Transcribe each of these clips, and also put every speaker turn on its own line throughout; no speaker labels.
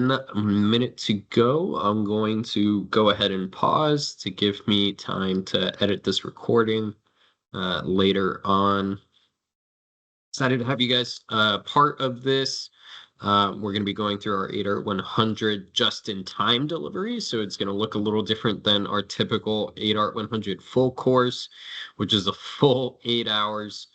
minute to go. I'm going to go ahead and pause to give me time to edit this recording later on. Excited to have you guys part of this. We're going to be going through our 8ART100 just-in-time delivery, so it's going to look a little different than our typical 8ART100 full course, which is a full 8 hours.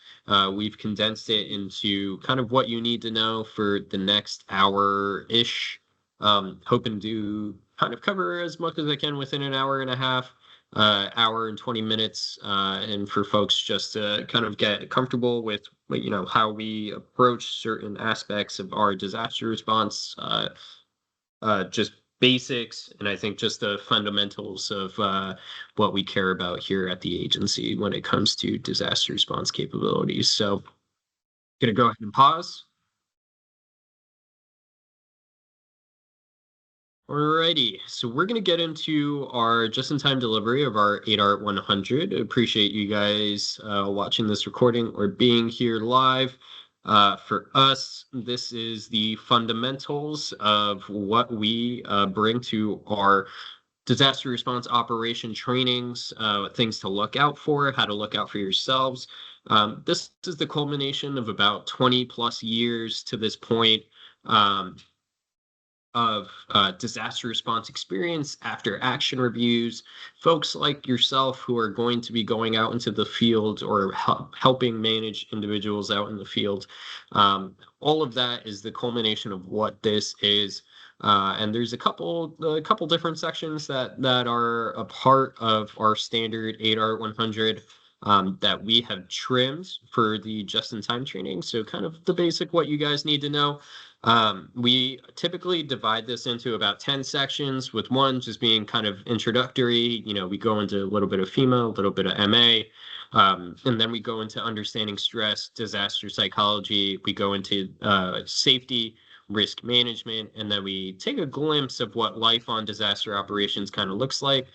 We've condensed it into kind of what you need to know for the next hour-ish. Hoping to kind of cover as much as I can within an hour and a half. Hour and 20 minutes, and for folks just to kind of get comfortable with how we approach certain aspects of our disaster response, just basics, and I think just the fundamentals of what we care about here at the agency when it comes to disaster response capabilities. So gonna go ahead and pause. Alrighty, so we're going to get into our just-in-time delivery of our 8ART100. Appreciate you guys watching this recording or being here live. For us, this is the fundamentals of what we bring to our disaster response operation trainings, things to look out for, how to look out for yourselves. This is the culmination of about 20 plus years to this point. Of disaster response experience, after action reviews, folks like yourself who are going to be going out into the field or helping manage individuals out in the field. All of that is the culmination of what this is. And there's a couple different sections that are a part of our standard 8ART100 that we have trimmed for the just-in-time training. So kind of the basic what you guys need to know. We typically divide this into about 10 sections, with one just being kind of introductory. We go into a little bit of FEMA, a little bit of MA, and then we go into understanding stress, disaster psychology. We go into safety, risk management, and then we take a glimpse of what life on disaster operations kind of looks like.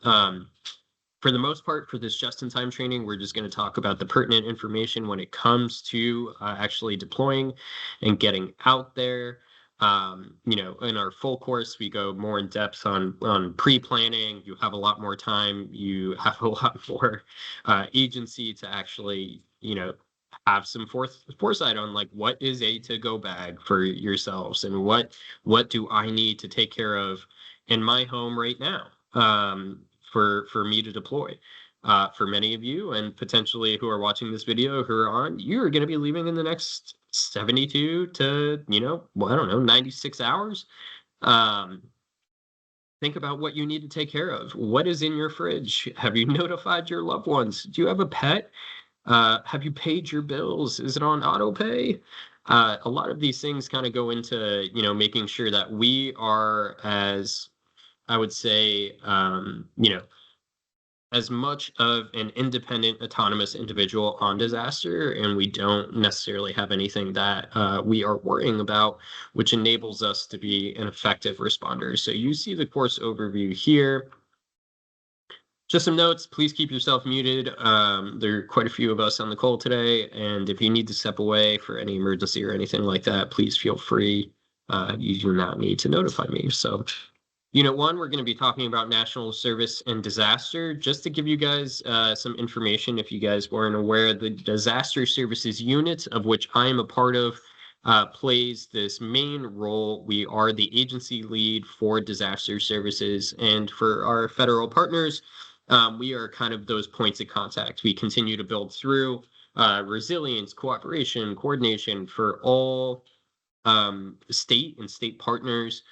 For the most part, for this just-in-time training, we're just going to talk about the pertinent information when it comes to actually deploying and getting out there. In our full course, we go more in depth on pre-planning. You have a lot more time. You have a lot more agency to actually, have some foresight on like what is a to-go bag for yourselves and what do I need to take care of in my home right now. For me to deploy. For many of you and potentially who are watching this video who are on, you're going to be leaving in the next 72 to, 96 hours. Think about what you need to take care of. What is in your fridge? Have you notified your loved ones? Do you have a pet? Have you paid your bills? Is it on auto pay? A lot of these things kind of go into, making sure that we are, as I would say, as much of an independent, autonomous individual on disaster, and we don't necessarily have anything that we are worrying about, which enables us to be an effective responder. So you see the course overview here. Just some notes, please keep yourself muted. There are quite a few of us on the call today, and if you need to step away for any emergency or anything like that, please feel free. You do not need to notify me. So Unit 1, we're going to be talking about national service and disaster. Just to give you guys some information, if you guys weren't aware, the disaster services unit, of which I am a part of, plays this main role. We are the agency lead for disaster services, and for our federal partners, we are kind of those points of contact. We continue to build through resilience, cooperation, coordination for all state and state partners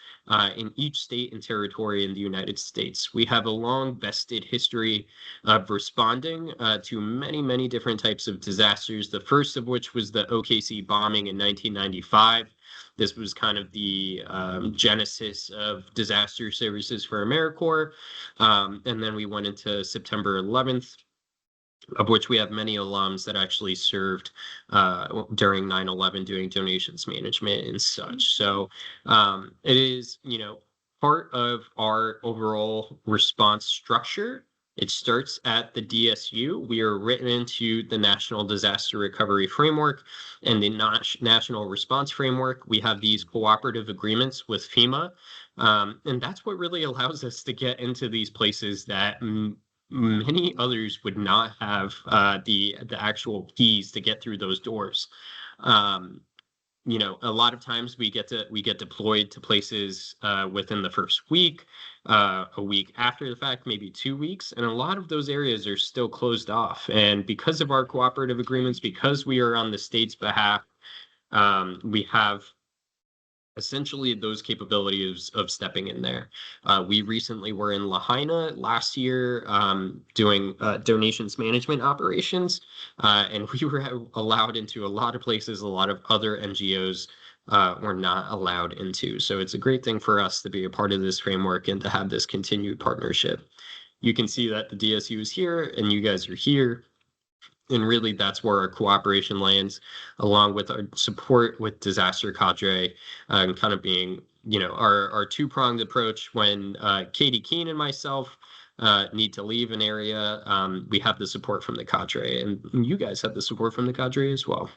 in each state and territory in the United States. We have a long vested history of responding to many, many different types of disasters, the first of which was the OKC bombing in 1995. This was kind of the genesis of disaster services for AmeriCorps. And then we went into September 11th, of which we have many alums that actually served during 9/11 doing donations management and such. So it is, part of our overall response structure It starts at the DSU. We are written into the National Disaster Recovery Framework and the National Response Framework. We have these cooperative agreements with FEMA, and that's what really allows us to get into these places that many others would not have the actual keys to get through those doors. A lot of times we get deployed to places within the first week, a week after the fact, maybe 2 weeks, and a lot of those areas are still closed off. And because of our cooperative agreements, because we are on the state's behalf, we have essentially those capabilities of stepping in there. We recently were in Lahaina last year doing donations management operations, and we were allowed into a lot of places a lot of other NGOs were not allowed into. So it's a great thing for us to be a part of this framework and to have this continued partnership. You can see that the DSU is here and you guys are here. And really, that's where our cooperation lands, along with our support with Disaster Cadre, and kind of being, our two-pronged approach. When Katie Keene and myself need to leave an area, we have the support from the cadre, and you guys have the support from the cadre as well.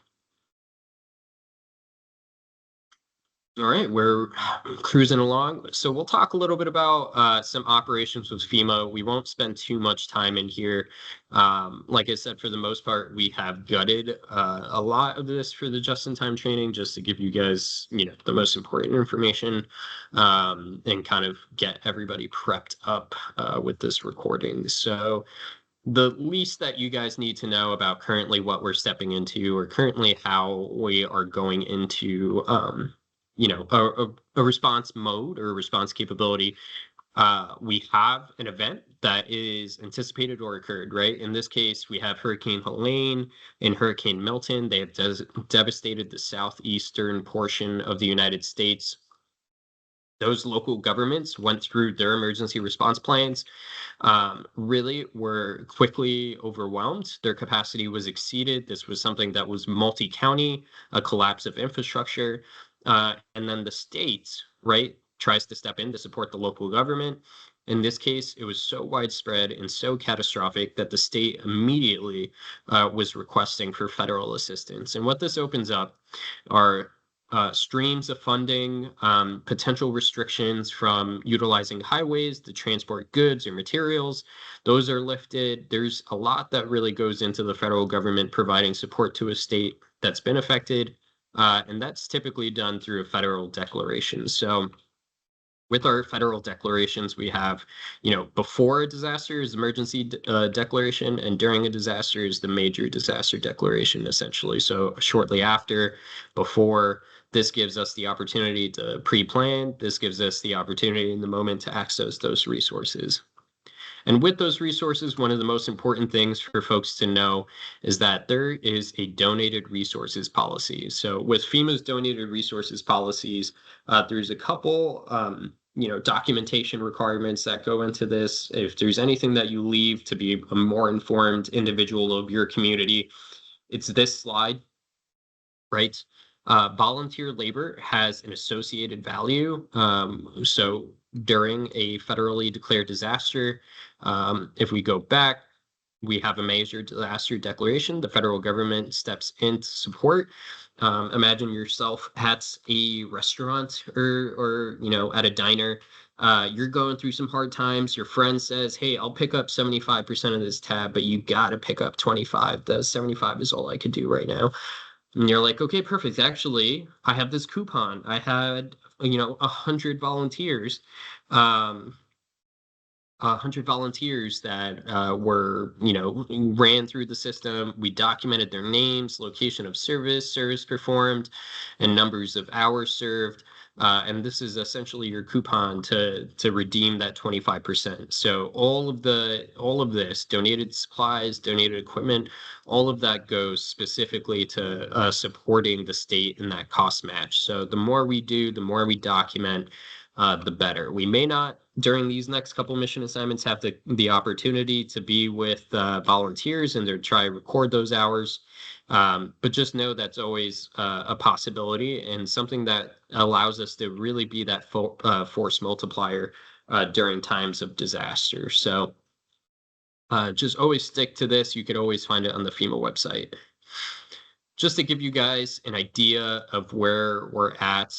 All right, we're cruising along. So we'll talk a little bit about some operations with FEMA. We won't spend too much time in here. Like I said, for the most part, we have gutted a lot of this for the just-in-time training, just to give you guys, the most important information, and kind of get everybody prepped up with this recording. So the least that you guys need to know about currently what we're stepping into, or currently how we are going into a response mode or a response capability. We have an event that is anticipated or occurred, right? In this case, we have Hurricane Helene and Hurricane Milton. They have devastated the southeastern portion of the United States. Those local governments went through their emergency response plans, really were quickly overwhelmed. Their capacity was exceeded. This was something that was multi-county, a collapse of infrastructure. And then the state, right, tries to step in to support the local government. In this case, it was so widespread and so catastrophic that the state immediately was requesting for federal assistance. And what this opens up are streams of funding, potential restrictions from utilizing highways to transport goods or materials. Those are lifted. There's a lot that really goes into the federal government providing support to a state that's been affected. And that's typically done through a federal declaration. So with our federal declarations, we have, before a disaster is emergency declaration, and during a disaster is the major disaster declaration, essentially. So shortly after, before, this gives us the opportunity to pre-plan. This gives us the opportunity in the moment to access those resources. And with those resources, one of the most important things for folks to know is that there is a donated resources policy. So with FEMA's donated resources policies, there's a couple documentation requirements that go into this. If there's anything that you leave to be a more informed individual of your community, it's this slide, right? Volunteer labor has an associated value. So during a federally declared disaster, if we go back, we have a major disaster declaration. The federal government steps in to support. Imagine yourself at a restaurant or at a diner. You're going through some hard times. Your friend says, "Hey, I'll pick up 75% of this tab, but you got to pick up 25. The 75 is all I could do right now." And you're like, "Okay, perfect. Actually, I have this coupon. I had 100 volunteers. 100 volunteers that were, ran through the system. We documented their names, location of service performed, and numbers of hours served. And this is essentially your coupon to redeem that 25%. So all of this, donated supplies, donated equipment, all of that goes specifically to supporting the state in that cost match. So the more we do, the more we document, the better. We may not, during these next couple mission assignments, have the opportunity to be with volunteers and to try to record those hours. But just know that's always a possibility and something that allows us to really be that force multiplier during times of disaster. So just always stick to this. You could always find it on the FEMA website. Just to give you guys an idea of where we're at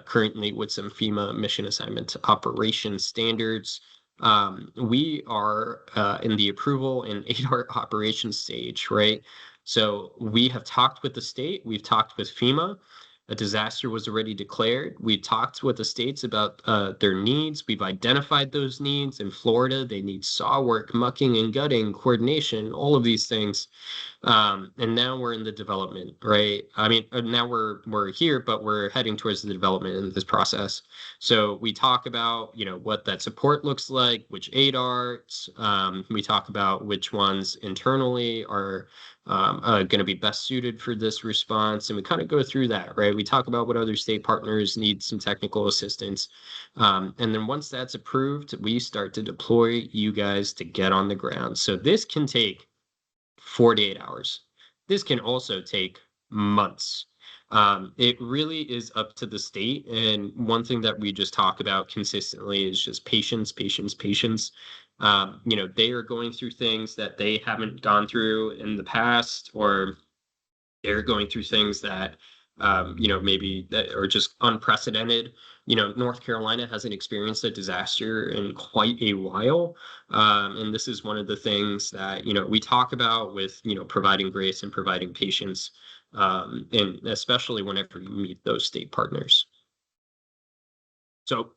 currently with some FEMA mission assignment operation standards. We are in the approval and ADAR operations stage, right? So we have talked with the state, we've talked with FEMA. A disaster was already declared. We talked with the states about their needs. We've identified those needs. In Florida, they need saw work, mucking and gutting, coordination, all of these things. And now we're in the development, right? I mean, now we're here, but we're heading towards the development in this process. So we talk about, what that support looks like, which ADARs. We talk about which ones internally are going to be best suited for this response, and we kind of go through that, right? We talk about what other state partners need some technical assistance, and then once that's approved, we start to deploy you guys to get on the ground. So this can take 48 hours. This can also take months. It really is up to the state. And one thing that we just talk about consistently is just patience, patience, patience. They are going through things that they haven't gone through in the past, or they're going through things that, maybe that are just unprecedented. North Carolina hasn't experienced a disaster in quite a while. And this is one of the things that, we talk about with, providing grace and providing patience, and especially whenever you meet those state partners. So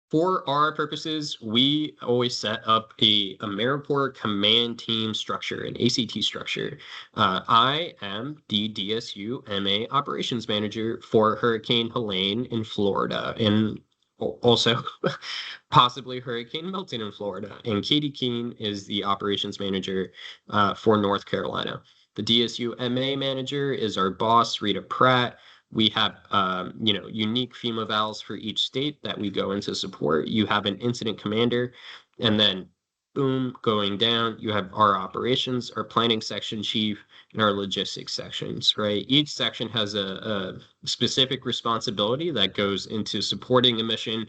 for our purposes, we always set up a AmeriPort command team structure, an ACT structure. I am the DSU MA operations manager for Hurricane Helene in Florida, and also possibly Hurricane Milton in Florida. And Katie Keene is the operations manager for North Carolina. The DSU MA manager is our boss, Rita Pratt. We have, unique FEMA vals for each state that we go into support. You have an incident commander, and then boom, going down, you have our operations, our planning section chief, and our logistics sections, right? Each section has a specific responsibility that goes into supporting a mission,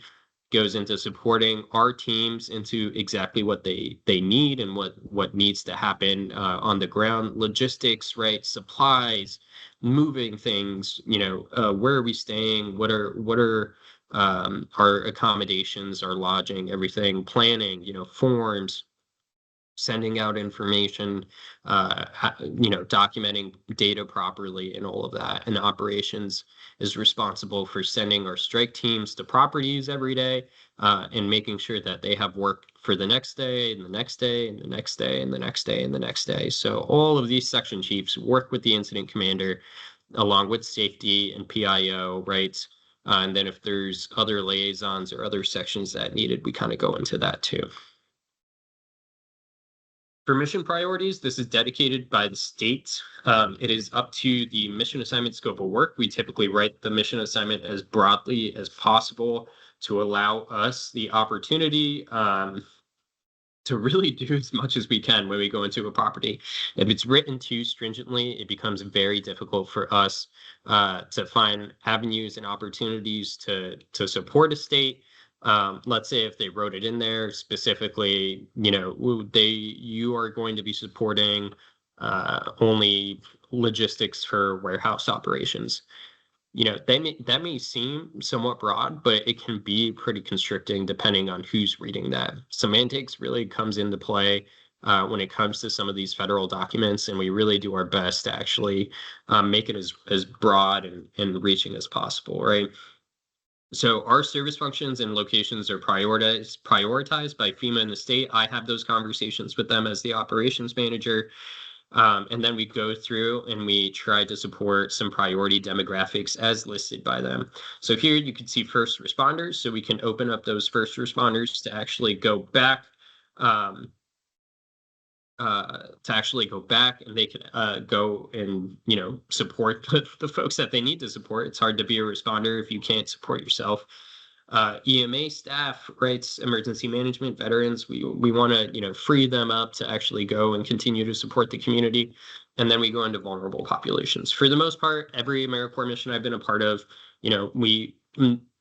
goes into supporting our teams into exactly what they need and what needs to happen on the ground. Logistics, right? Supplies, moving things, where are we staying? What are our accommodations, our lodging, everything, planning, forms, sending out information, documenting data properly and all of that. And operations is responsible for sending our strike teams to properties every day, and making sure that they have work for the next day and the next day and the next day and the next day and the next day. So all of these section chiefs work with the incident commander along with safety and PIO, right? And then if there's other liaisons or other sections that needed, we kind of go into that too. For mission priorities, this is dedicated by the state. It is up to the mission assignment scope of work. We typically write the mission assignment as broadly as possible to allow us the opportunity to really do as much as we can when we go into a property. If it's written too stringently, it becomes very difficult for us to find avenues and opportunities to support a state. Let's say if they wrote it in there specifically, you are going to be supporting only logistics for warehouse operations. That may seem somewhat broad, but it can be pretty constricting depending on who's reading that. Semantics really comes into play when it comes to some of these federal documents, and we really do our best to actually make it as broad and reaching as possible, right? So our service functions and locations are prioritized by FEMA and the state. I have those conversations with them as the operations manager. And then we go through and we try to support some priority demographics as listed by them. So here you can see first responders. So we can open up those first responders to actually go back and they can go and support the folks that they need to support. It's hard to be a responder if you can't support yourself. EMA staff, rights, emergency management, veterans, we want to free them up to actually go and continue to support the community. And then we go into vulnerable populations. For the most part, every AmeriPort mission I've been a part of, we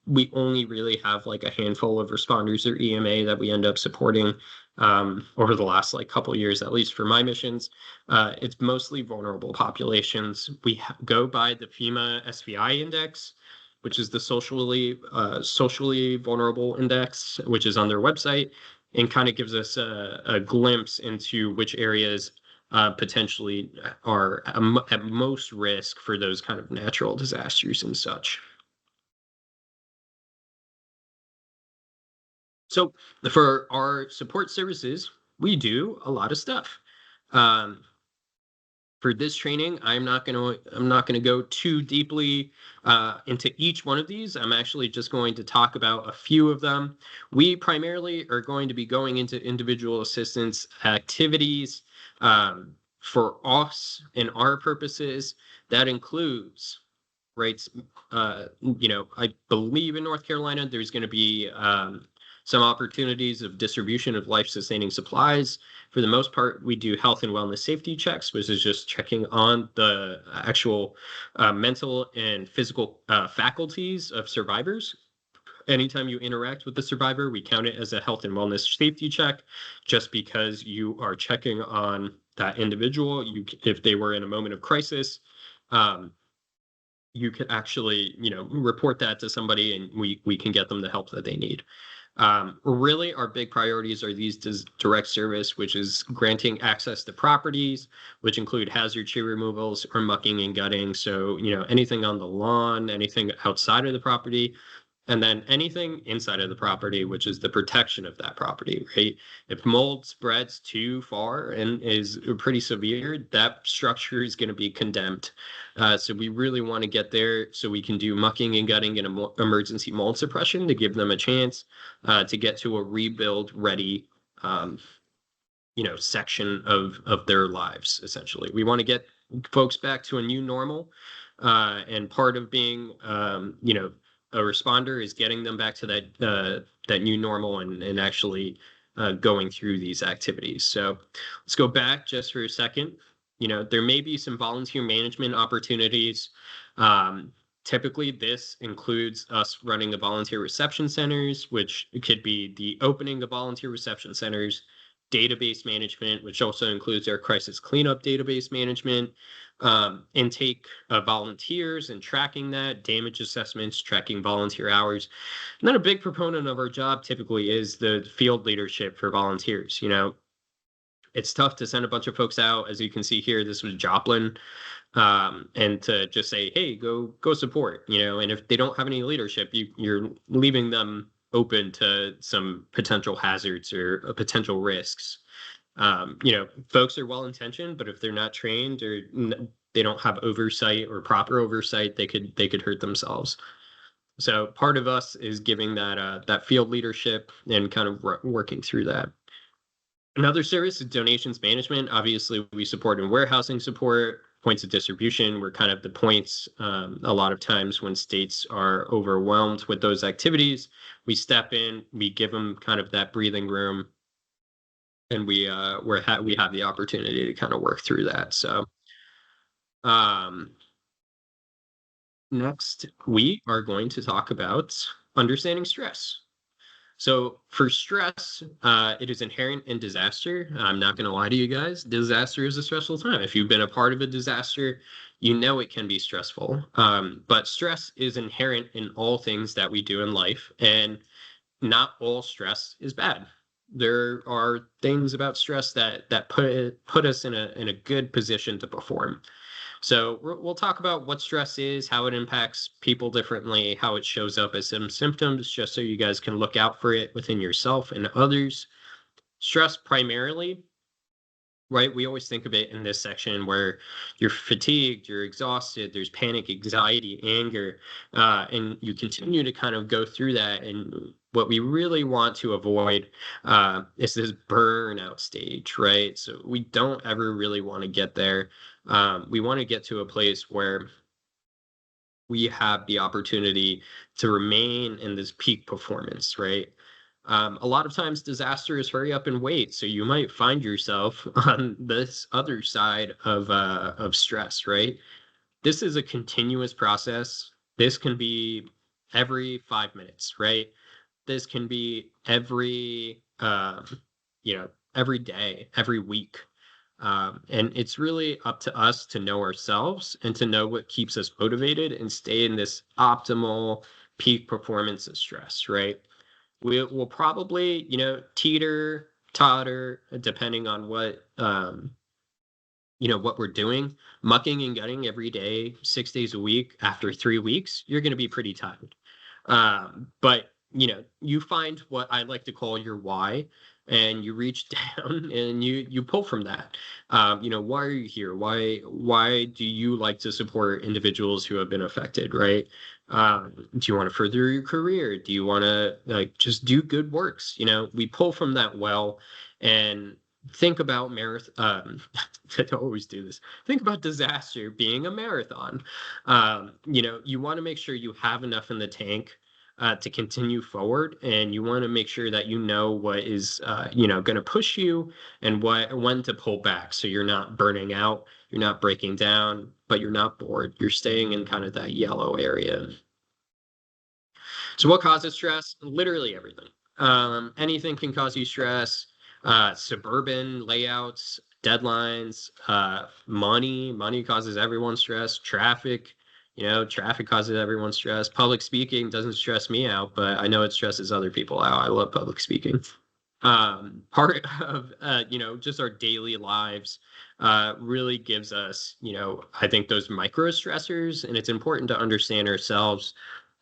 we only really have like a handful of responders or EMA that we end up supporting over the last like couple of years, at least for my missions. It's mostly vulnerable populations. We go by the FEMA SVI index, which is the socially vulnerable index, which is on their website, and kind of gives us a glimpse into which areas potentially are at most risk for those kind of natural disasters and such. So for our support services, we do a lot of stuff. Um, for this training, I'm not gonna go too deeply into each one of these. I'm actually just going to talk about a few of them. We primarily are going to be going into individual assistance activities for us and our purposes. That includes, right? I believe in North Carolina, there's going to be some opportunities of distribution of life-sustaining supplies. For the most part, we do health and wellness safety checks, which is just checking on the actual mental and physical faculties of survivors. Anytime you interact with the survivor, we count it as a health and wellness safety check, just because you are checking on that individual. If they were in a moment of crisis, you could actually, report that to somebody, and we can get them the help that they need. Really, our big priorities are these direct service, which is granting access to properties, which include hazard tree removals or mucking and gutting. So, anything on the lawn, anything outside of the property, and then anything inside of the property, which is the protection of that property, right? If mold spreads too far and is pretty severe, that structure is going to be condemned. So we really want to get there so we can do mucking and gutting and emergency mold suppression to give them a chance to get to a rebuild ready section of their lives. Essentially, we want to get folks back to a new normal, and part of being a responder is getting them back to that new normal and actually going through these activities. So let's go back just for a second. There may be some volunteer management opportunities. Typically, this includes us running the volunteer reception centers, which could be the opening of volunteer reception centers, database management, which also includes our crisis cleanup database management, intake of volunteers and tracking that, damage assessments, tracking volunteer hours. And then a big proponent of our job typically is the field leadership for volunteers. It's tough to send a bunch of folks out. As you can see here, this was Joplin, and to just say, hey, go support, and if they don't have any leadership, you're leaving them open to some potential hazards or potential risks. Folks are well-intentioned, but if they're not trained or they don't have oversight or proper oversight, they could hurt themselves. So part of us is giving that field leadership and kind of working through that. Another service is donations management. Obviously, we support in warehousing support, points of distribution. We're kind of the points a lot of times when states are overwhelmed with those activities. We step in, we give them kind of that breathing room, and we have the opportunity to kind of work through that. So next, we are going to talk about understanding stress. So for stress, it is inherent in disaster. I'm not going to lie to you guys. Disaster is a stressful time. If you've been a part of a disaster, you know it can be stressful. But stress is inherent in all things that we do in life, and not all stress is bad. There are things about stress that put us in a good position to perform. So we'll talk about what stress is, how it impacts people differently, how it shows up as some symptoms, just so you guys can look out for it within yourself and others. Stress primarily, right? We always think of it in this section where you're fatigued, you're exhausted, there's panic, anxiety, anger, and you continue to kind of go through that. And what we really want to avoid is this burnout stage, right? So we don't ever really want to get there. We want to get to a place where we have the opportunity to remain in this peak performance, right? A lot of times disasters hurry up and wait. So you might find yourself on this other side of stress, right? This is a continuous process. This can be every 5 minutes, right? This can be every every day, every week. And it's really up to us to know ourselves and to know what keeps us motivated and stay in this optimal peak performance of stress, right? We'll probably, teeter totter depending on what we're doing. Mucking and gutting every day, 6 days a week. After 3 weeks, you're going to be pretty tired. But you find what I like to call your why, and you reach down and you pull from that. Why are you here? Why do you like to support individuals who have been affected, right? Do you want to further your career? Do you want to like just do good works? We pull from that well, and think about marathon. I always do this. Think about disaster being a marathon. You want to make sure you have enough in the tank to continue forward, and you want to make sure that you know what is going to push you and when to pull back, so you're not burning out, you're not breaking down, but you're not bored, you're staying in kind of that yellow area. So what causes stress? Literally everything. Anything can cause you stress. Suburban layouts, deadlines, money causes everyone stress. Traffic causes everyone stress. Public speaking doesn't stress me out, but I know it stresses other people out. I love public speaking. Part of just our daily lives really gives us, I think, those micro stressors, and it's important to understand ourselves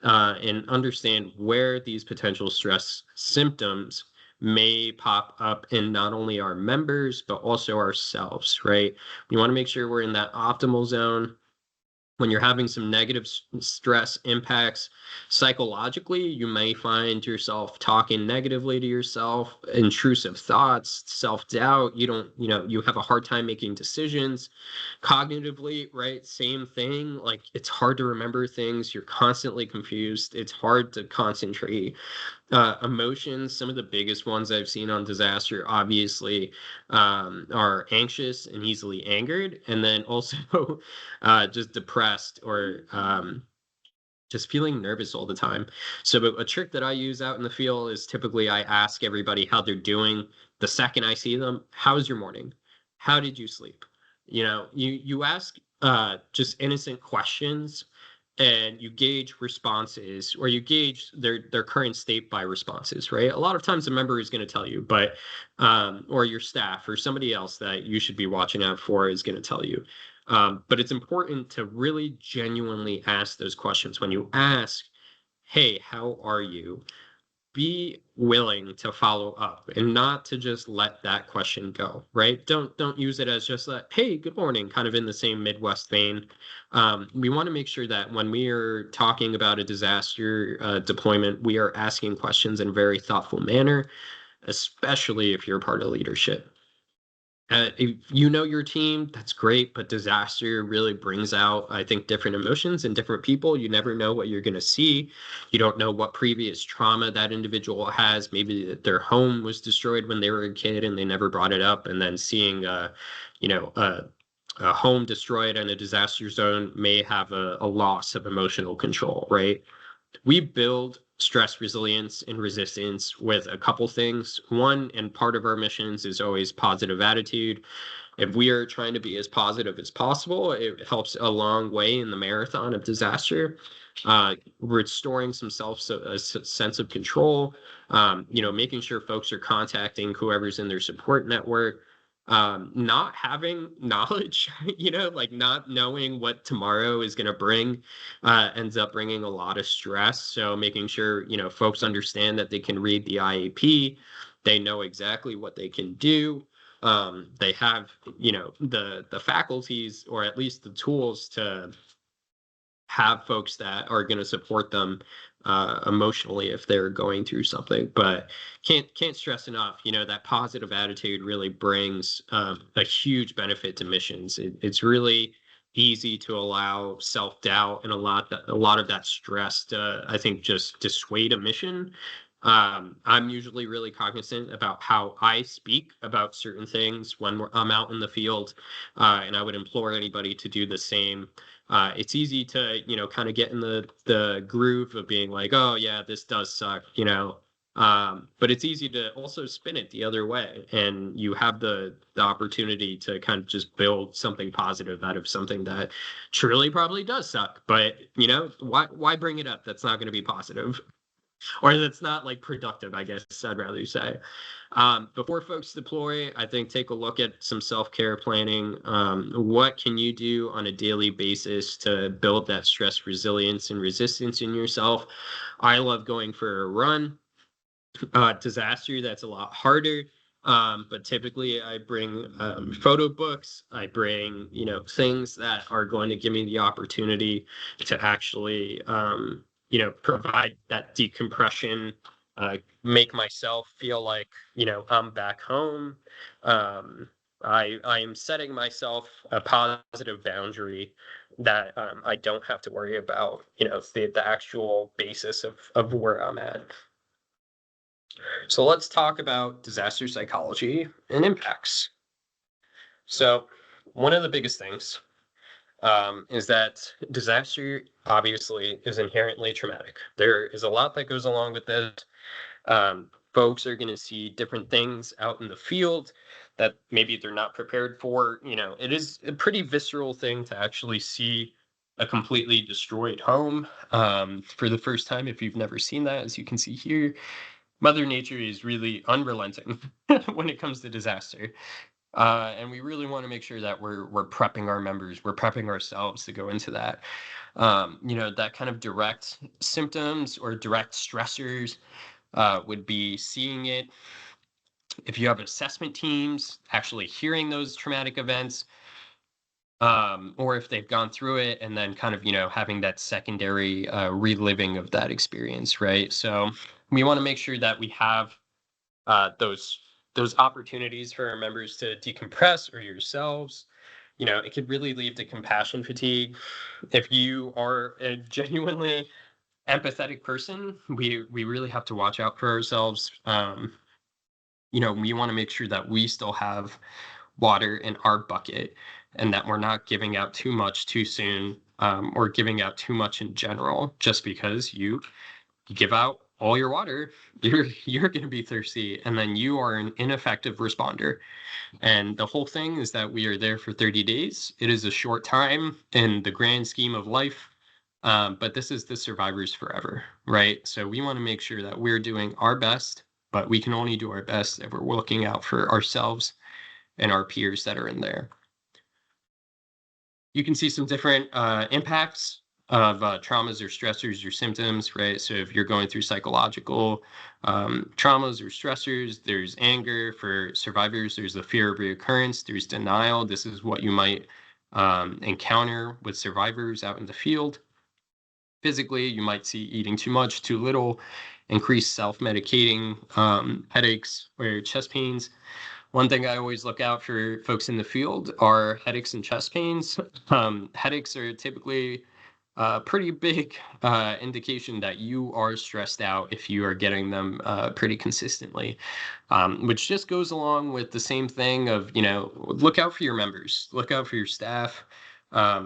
and understand where these potential stress symptoms may pop up in not only our members but also ourselves, right? We want to make sure we're in that optimal zone. When you're having some negative stress impacts psychologically, you may find yourself talking negatively to yourself, intrusive thoughts, self-doubt. You have a hard time making decisions. Cognitively, right? Same thing. Like, it's hard to remember things. You're constantly confused. It's hard to concentrate. Emotions, some of the biggest ones I've seen on disaster, obviously, are anxious and easily angered, and then also just depressed or just feeling nervous all the time. So a trick that I use out in the field is typically I ask everybody how they're doing the second I see them. How's your morning? How did you sleep? You ask just innocent questions, and you gauge responses, or you gauge their current state by responses, right? A lot of times a member is going to tell you, but or your staff or somebody else that you should be watching out for is going to tell you. But it's important to really genuinely ask those questions. When you ask, hey, how are you? Be willing to follow up and not to just let that question go, right? Don't use it as just like, hey, good morning, kind of in the same Midwest vein. We want to make sure that when we are talking about a disaster deployment, we are asking questions in a very thoughtful manner, especially if you're part of leadership. If you know your team, that's great, but disaster really brings out, I think, different emotions in different people. You never know what you're going to see. You don't know what previous trauma that individual has. Maybe their home was destroyed when they were a kid and they never brought it up. And then seeing, a home destroyed in a disaster zone may have a loss of emotional control, right? We build stress resilience and resistance with a couple things. One, and part of our missions is always positive attitude. If we are trying to be as positive as possible, it helps a long way in the marathon of disaster. Restoring some sense of control, making sure folks are contacting whoever's in their support network, not having knowledge, like not knowing what tomorrow is going to bring, ends up bringing a lot of stress. So making sure, folks understand that they can read the IAP, they know exactly what they can do. They have, the faculties, or at least the tools, to have folks that are going to support them emotionally if they're going through something. But can't stress enough, that positive attitude really brings a huge benefit to missions. It's really easy to allow self-doubt and a lot of that stress to, I think, just dissuade a mission. I'm usually really cognizant about how I speak about certain things when I'm out in the field, and I would implore anybody to do the same. It's easy to, kind of get in the groove of being like, oh yeah, this does suck, but it's easy to also spin it the other way, and you have the opportunity to kind of just build something positive out of something that truly probably does suck. But why bring it up? That's not going to be positive, or that's not like productive, I guess I'd rather say. Before folks deploy, I think take a look at some self-care planning. What can you do on a daily basis to build that stress resilience and resistance in yourself? I love going for a run. Disaster, that's a lot harder. But typically I bring photo books. I bring, things that are going to give me the opportunity to actually, provide that decompression, make myself feel like, I'm back home. I am setting myself a positive boundary that I don't have to worry about, the actual basis of where I'm at. So let's talk about disaster psychology and impacts. So one of the biggest things is that disaster obviously is inherently traumatic. There is a lot that goes along with it. Folks are going to see different things out in the field that maybe they're not prepared for. It is a pretty visceral thing to actually see a completely destroyed home for the first time. If you've never seen that, as you can see here, Mother Nature is really unrelenting when it comes to disaster. And we really want to make sure that we're prepping our members, we're prepping ourselves to go into that. That kind of direct symptoms or direct stressors would be seeing it. If you have assessment teams, actually hearing those traumatic events, or if they've gone through it and then kind of, having that secondary reliving of that experience, right? So we want to make sure that we have those opportunities for our members to decompress, or yourselves. It could really lead to compassion fatigue. If you are a genuinely empathetic person, we really have to watch out for ourselves. We want to make sure that we still have water in our bucket, and that we're not giving out too much too soon, or giving out too much in general. Just because you give out all your water, you're going to be thirsty, and then you are an ineffective responder. And the whole thing is that we are there for 30 days. It is a short time in the grand scheme of life, but this is the survivors forever, right? So we want to make sure that we're doing our best, but we can only do our best if we're looking out for ourselves and our peers that are in there. You can see some different impacts of traumas or stressors or symptoms, right? So if you're going through psychological traumas or stressors, there's anger. For survivors, there's the fear of reoccurrence, there's denial. This is what you might encounter with survivors out in the field. Physically, you might see eating too much, too little, increased self-medicating, headaches or chest pains. One thing I always look out for folks in the field are headaches and chest pains. Headaches are typically a pretty big indication that you are stressed out if you are getting them pretty consistently, which just goes along with the same thing of, look out for your members, look out for your staff,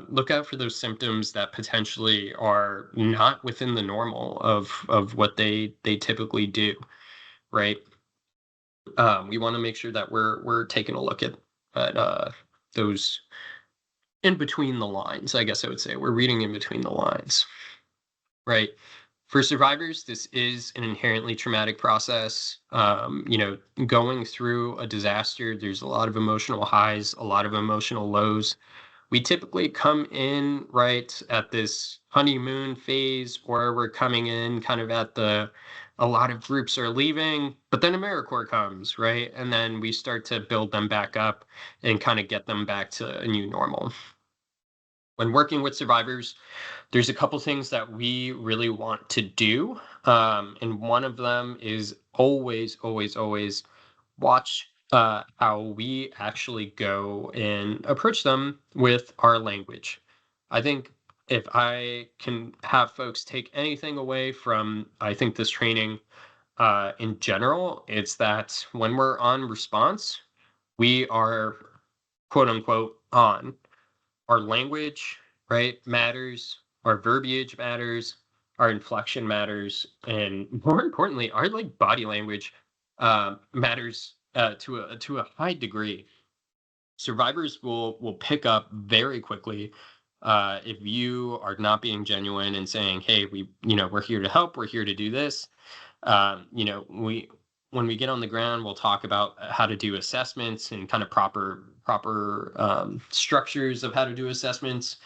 look out for those symptoms that potentially are not within the normal of what they typically do, right? We want to make sure that we're taking a look at those in between the lines. I guess I would say we're reading in between the lines, right? For survivors, this is an inherently traumatic process. Going through a disaster, there's a lot of emotional highs, a lot of emotional lows. We typically come in right at this honeymoon phase, or we're coming in kind of at a lot of groups are leaving, but then AmeriCorps comes, right? And then we start to build them back up and kind of get them back to a new normal. When working with survivors, there's a couple things that we really want to do. And one of them is always, always, always watch how we actually go and approach them with our language. I think if I can have folks take anything away from, I think, this training in general, it's that when we're on response, we are quote unquote on. Our language, right, matters. Our verbiage matters. Our inflection matters, and more importantly, our like body language matters to a high degree. Survivors will pick up very quickly if you are not being genuine and saying, "Hey, we're here to help. We're here to do this." We when we get on the ground, we'll talk about how to do assessments and kind of proper structures of how to do assessments.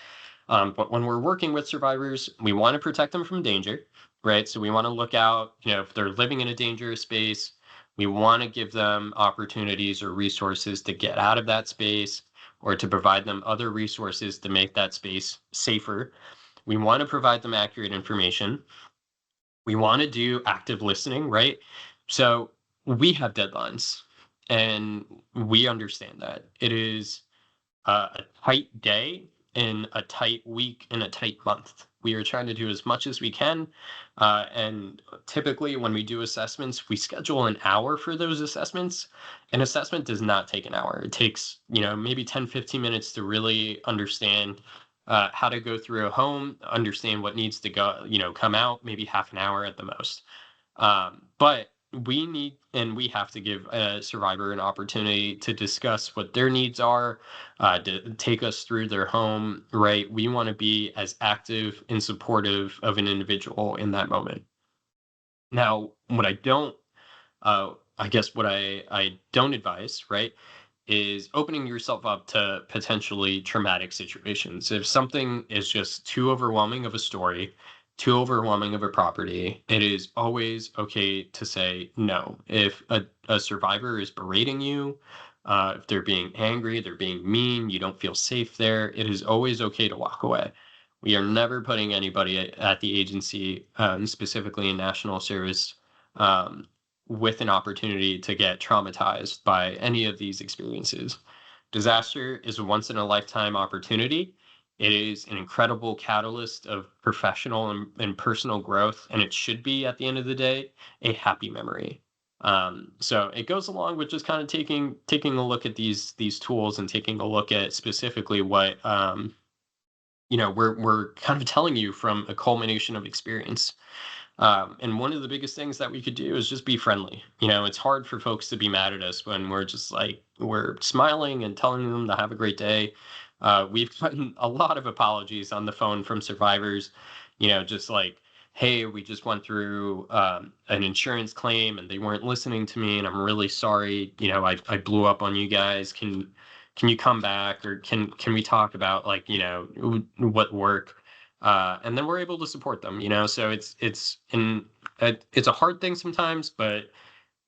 But when we're working with survivors, we want to protect them from danger, right? So we want to look out, if they're living in a dangerous space, we want to give them opportunities or resources to get out of that space or to provide them other resources to make that space safer. We want to provide them accurate information. We want to do active listening, right? So we have deadlines and we understand that it is a tight day in a tight week in a tight month. We are trying to do as much as we can. And typically, when we do assessments, we schedule an hour for those assessments. An assessment does not take an hour. It takes, maybe 10, 15 minutes to really understand how to go through a home, understand what needs to go, come out, maybe half an hour at the most. But we need and we have to give a survivor an opportunity to discuss what their needs are, to take us through their home, right? We want to be as active and supportive of an individual in that moment. Now, I guess what I don't advise, right, is opening yourself up to potentially traumatic situations. If something is just too overwhelming of a story, too overwhelming of a property, it is always okay to say no. If a survivor is berating you, if they're being angry, they're being mean, you don't feel safe there, it is always okay to walk away. We are never putting anybody at the agency, specifically in national service, um, with an opportunity to get traumatized by any of these experiences. Disaster is a once in a lifetime opportunity. It is an incredible catalyst of professional and personal growth, and it should be, at the end of the day, a happy memory. So it goes along with just kind of taking a look at these tools and taking a look at specifically what we're kind of telling you from a culmination of experience. And one of the biggest things that we could do is just be friendly. It's hard for folks to be mad at us when we're just like, we're smiling and telling them to have a great day. We've gotten a lot of apologies on the phone from survivors, just like, hey, we just went through an insurance claim and they weren't listening to me and I'm really sorry. I blew up on you guys. Can you come back, or can we talk about, like, what work? And then we're able to support them. So it's a hard thing sometimes, but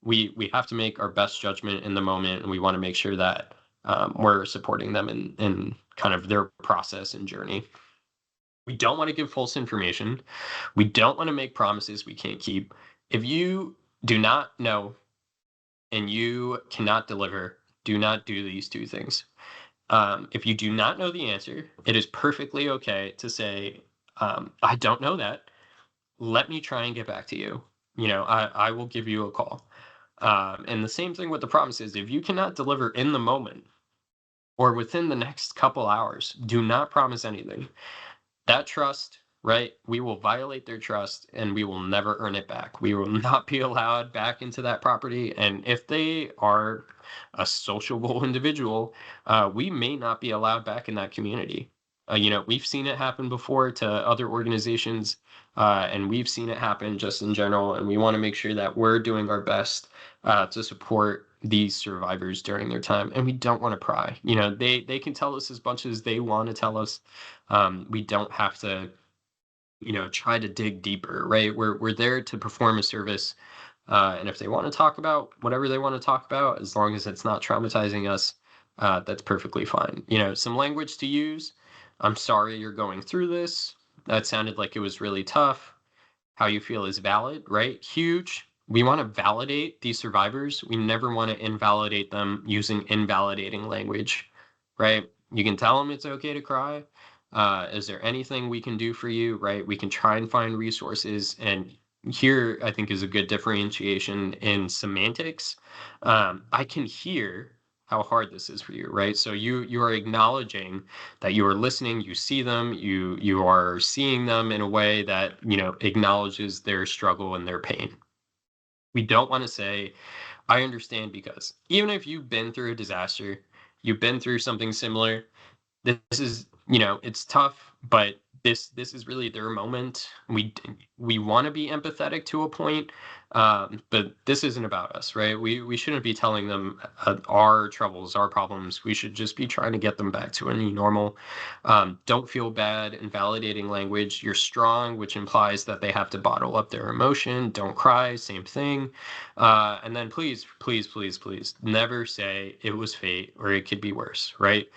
we have to make our best judgment in the moment, and we want to make sure that we're supporting them in kind of their process and journey. We don't want to give false information. We don't want to make promises we can't keep. If you do not know and you cannot deliver, do not do these two things. If you do not know the answer, it is perfectly okay to say, I don't know that. Let me try and get back to you. I will give you a call. And the same thing with the promises. If you cannot deliver in the moment or within the next couple hours, do not promise anything. That trust, right? We will violate their trust and we will never earn it back. We will not be allowed back into that property. And if they are a sociable individual, we may not be allowed back in that community. We've seen it happen before to other organizations, and we've seen it happen just in general. And we want to make sure that we're doing our best to support these survivors during their time. And we don't want to pry. They can tell us as much as they want to tell us. We don't have to, try to dig deeper, right? We're there to perform a service, and if they want to talk about whatever they want to talk about, as long as it's not traumatizing us, that's perfectly fine. Some language to use. I'm sorry you're going through this. That sounded like it was really tough. How you feel is valid, right? Huge. We want to validate these survivors. We never want to invalidate them using invalidating language, right? You can tell them it's okay to cry. Is there anything we can do for you, right? We can try and find resources. And here, I think, is a good differentiation in semantics. I can hear how hard this is for you, right? So you are acknowledging that you are listening, you see them, you are seeing them in a way that, acknowledges their struggle and their pain. We don't want to say, I understand, because even if you've been through a disaster, you've been through something similar, this is, it's tough, but this is really their moment. We want to be empathetic to a point, but this isn't about us, right? We shouldn't be telling them our troubles, our problems. We should just be trying to get them back to a new normal. Don't feel bad. Invalidating language. You're strong, which implies that they have to bottle up their emotion. Don't cry. Same thing. And then please, please, please, please, never say it was fate or it could be worse, right?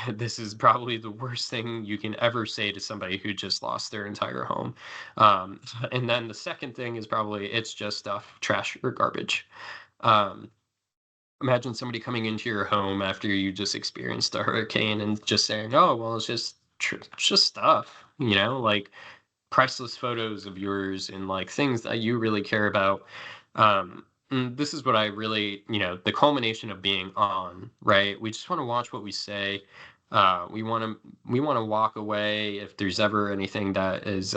This is probably the worst thing you can ever say to somebody who just lost their entire home. And then the second thing is probably, it's just stuff, trash or garbage. Um, Imagine somebody coming into your home after you just experienced a hurricane and just saying, "Oh, well, it's just stuff," like priceless photos of yours and like things that you really care about. This is what I really, the culmination of being on, right? We just want to watch what we say. We want to walk away if there's ever anything that is,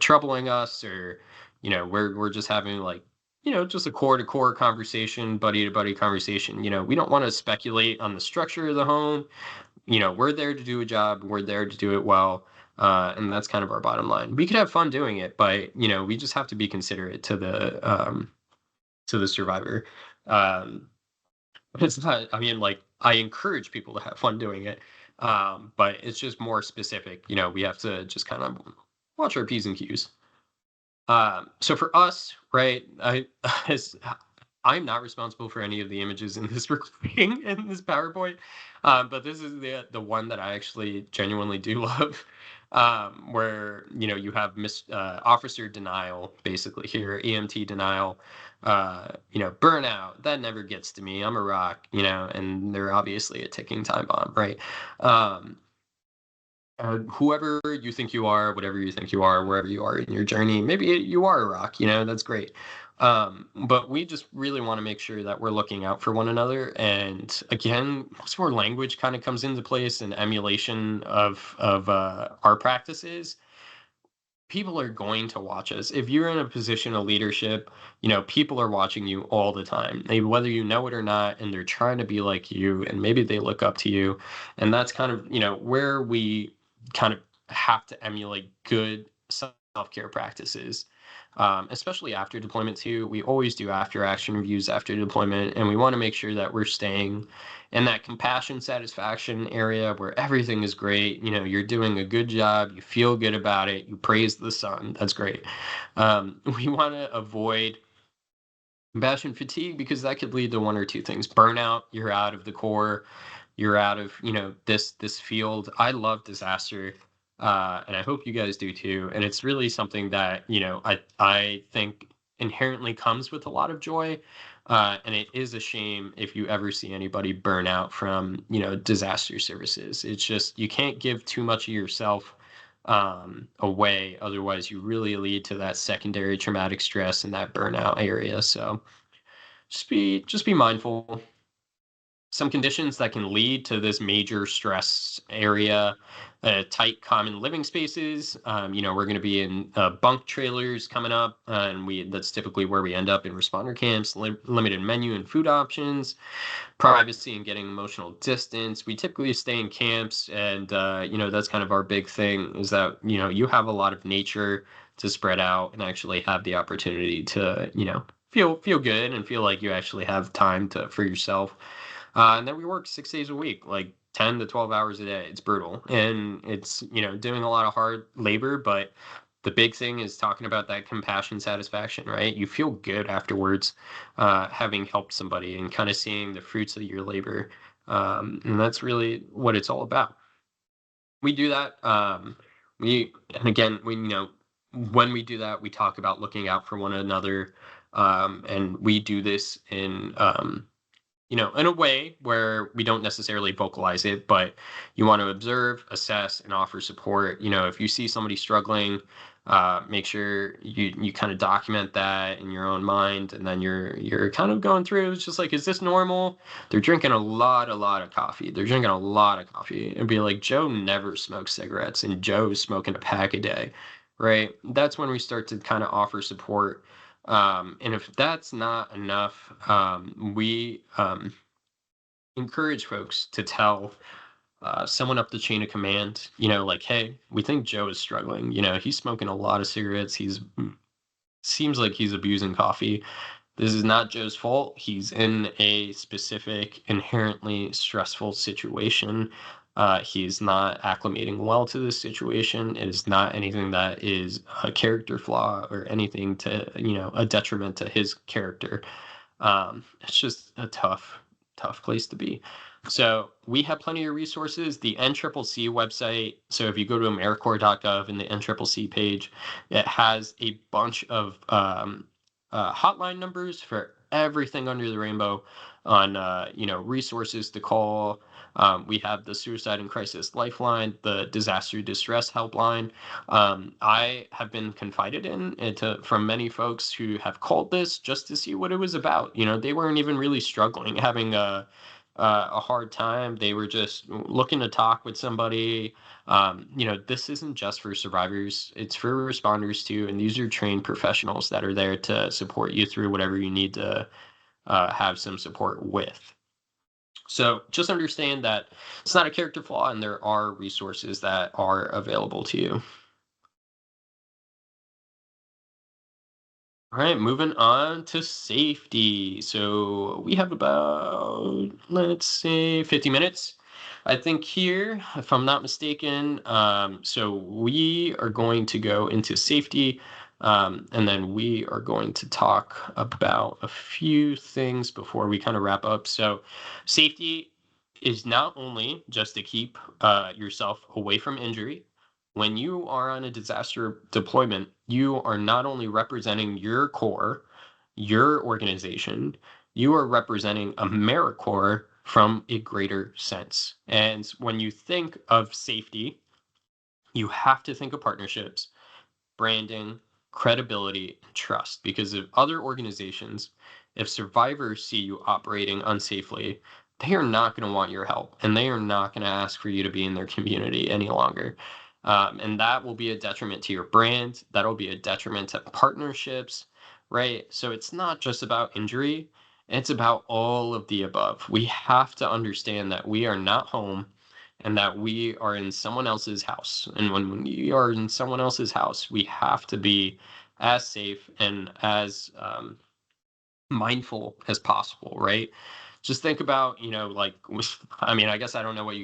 troubling us, or, we're just having like, just a core to core conversation, buddy to buddy conversation. We don't want to speculate on the structure of the home. We're there to do a job. We're there to do it well. And that's kind of our bottom line. We could have fun doing it, but we just have to be considerate to the survivor. Um, it's not. I mean, like, I encourage people to have fun doing it, but it's just more specific. We have to just kind of watch our p's and q's. So for us, right, as I'm not responsible for any of the images in this recording in this PowerPoint, but this is the one that I actually genuinely do love, where you have officer denial basically here, EMT denial, burnout. That never gets to me. I'm a rock, and they're obviously a ticking time bomb, right? Um, Whoever you think you are, whatever you think you are, wherever you are in your journey, maybe you are a rock, that's great. But we just really want to make sure that we're looking out for one another. And again, that's where language kind of comes into place, and emulation of our practices. People are going to watch us. If you're in a position of leadership, people are watching you all the time, whether you know it or not, and they're trying to be like you, and maybe they look up to you. And that's kind of, where we kind of have to emulate good self-care practices, especially after deployment too. We always do after action reviews after deployment, and we want to make sure that we're staying in that compassion satisfaction area where everything is great. You're doing a good job, you feel good about it, you praise the sun. That's great. We want to avoid compassion fatigue, because that could lead to one or two things: burnout, you're out of the core, you're out of this field. I love disaster, and I hope you guys do too. And it's really something that I think inherently comes with a lot of joy. And it is a shame if you ever see anybody burn out from disaster services. It's just, you can't give too much of yourself away, otherwise you really lead to that secondary traumatic stress and that burnout area. So just be mindful. Some conditions that can lead to this major stress area: tight common living spaces. We're going to be in bunk trailers coming up, and that's typically where we end up in responder camps. Limited menu and food options, privacy and getting emotional distance. We typically stay in camps, and that's kind of our big thing, is that you have a lot of nature to spread out and actually have the opportunity to feel good and feel like you actually have time for yourself. And then we work 6 days a week, like 10 to 12 hours a day. It's brutal, and it's doing a lot of hard labor, but the big thing is talking about that compassion satisfaction, right? You feel good afterwards, having helped somebody and kind of seeing the fruits of your labor. And that's really what it's all about. We do that. And again, when we do that, we talk about looking out for one another. And we do this in a way where we don't necessarily vocalize it, but you want to observe, assess, and offer support. If you see somebody struggling, Make sure you kind of document that in your own mind, and then you're kind of going through. It's just like, is this normal? They're drinking a lot of coffee. They're drinking a lot of coffee. It'd be like, Joe never smokes cigarettes, and Joe's smoking a pack a day, right? That's when we start to kind of offer support. And if that's not enough, we encourage folks to tell someone up the chain of command, like, hey, we think Joe is struggling. He's smoking a lot of cigarettes. Seems like he's abusing coffee. This is not Joe's fault. He's in a specific, inherently stressful situation. He's not acclimating well to this situation. It is not anything that is a character flaw or anything to, a detriment to his character. It's just a tough place to be. So we have plenty of resources. The NCCC website. So if you go to AmeriCorps.gov and the NCCC page, it has a bunch of hotline numbers for everything under the rainbow on resources to call. We have the Suicide and Crisis Lifeline, the Disaster Distress Helpline. I have been confided from many folks who have called this just to see what it was about. They weren't even really struggling, having a hard time. They were just looking to talk with somebody. This isn't just for survivors, it's for responders too. And these are trained professionals that are there to support you through whatever you need to have some support with. So just understand that it's not a character flaw, and there are resources that are available to you. All right, moving on to safety. So we have about, let's say, 50 minutes. I think here, if I'm not mistaken, so we are going to go into safety, and then we are going to talk about a few things before we kind of wrap up. So safety is not only just to keep yourself away from injury. When you are on a disaster deployment, you are not only representing your corps, your organization, you are representing AmeriCorps from a greater sense. And when you think of safety, you have to think of partnerships, branding, credibility, and trust. Because if other organizations, if survivors see you operating unsafely, they are not going to want your help, and they are not going to ask for you to be in their community any longer. And that will be a detriment to your brand. That'll be a detriment to partnerships, right? So it's not just about injury, it's about all of the above. We have to understand that we are not home and that we are in someone else's house. And when we are in someone else's house, we have to be as safe and as mindful as possible, right? Just think about, like, I mean, I guess I don't know what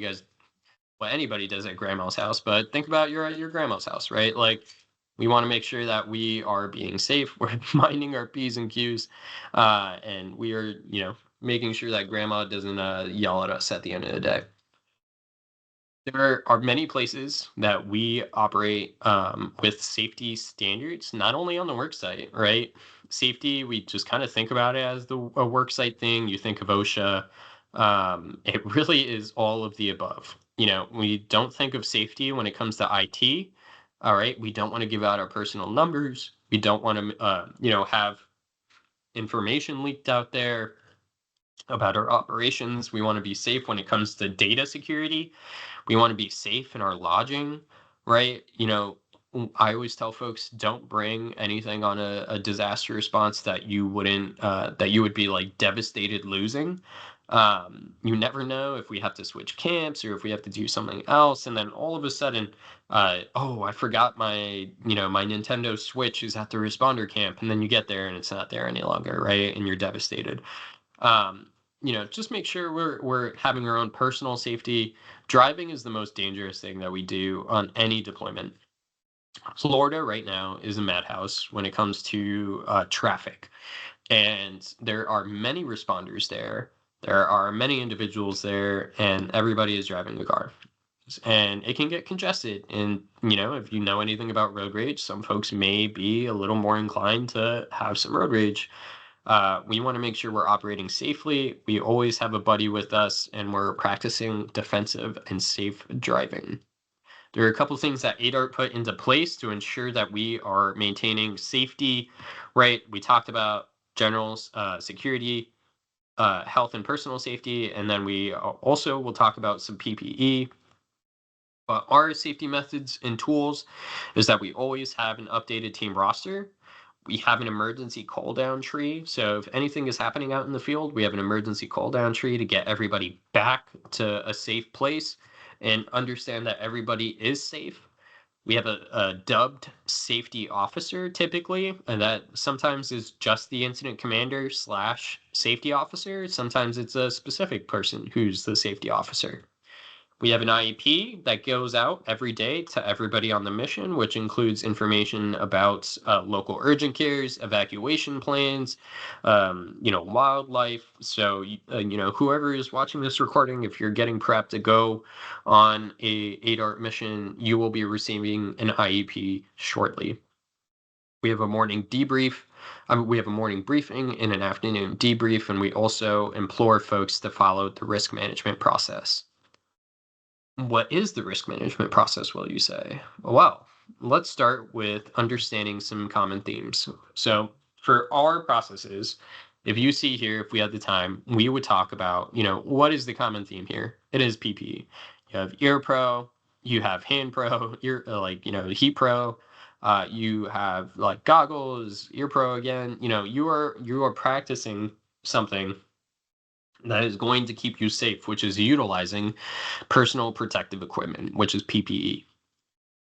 anybody does at grandma's house, but think about you're at your grandma's house, right? Like, we want to make sure that we are being safe, we're minding our P's and Q's, and we are, making sure that grandma doesn't yell at us at the end of the day. There are many places that we operate with safety standards, not only on the work site, right? Safety, we just kind of think about it as a work site thing. You think of OSHA. It really is all of the above. We don't think of safety when it comes to IT. All right. We don't want to give out our personal numbers. We don't want to, have information leaked out there about our operations. We want to be safe when it comes to data security. We want to be safe in our lodging, right? I always tell folks, don't bring anything on a disaster response that you would be like devastated losing. You never know if we have to switch camps or if we have to do something else, and then all of a sudden, oh, I forgot my Nintendo Switch is at the responder camp, and then you get there and it's not there any longer, right? And you're devastated. Just make sure we're having our own personal safety. Driving is the most dangerous thing that we do on any deployment. Florida right now is a madhouse when it comes to traffic, and there are many responders there. There are many individuals there, and everybody is driving the car. And it can get congested. And, if you know anything about road rage, some folks may be a little more inclined to have some road rage. We want to make sure we're operating safely. We always have a buddy with us, and we're practicing defensive and safe driving. There are a couple things that ADART put into place to ensure that we are maintaining safety, right? We talked about general security, health and personal safety, and then we also will talk about some PPE. But our safety methods and tools is that we always have an updated team roster. We have an emergency call down tree. So if anything is happening out in the field, we have an emergency call down tree to get everybody back to a safe place and understand that everybody is safe. We have a dubbed safety officer typically, and that sometimes is just the incident commander slash safety officer. Sometimes it's a specific person who's the safety officer. We have an IEP that goes out every day to everybody on the mission, which includes information about local urgent cares, evacuation plans, wildlife. So, whoever is watching this recording, if you're getting prepped to go on a ADART mission, you will be receiving an IEP shortly. We have a morning debrief. We have a morning briefing and an afternoon debrief, and we also implore folks to follow the risk management process. What is the risk management process, will you say? Well, let's start with understanding some common themes. So, for our processes, if you see here, if we had the time, we would talk about, what is the common theme here? It is PPE. You have Ear Pro, you have Hand Pro, Heat Pro, you have like goggles, Ear Pro again. You are practicing something that is going to keep you safe, which is utilizing personal protective equipment, which is PPE.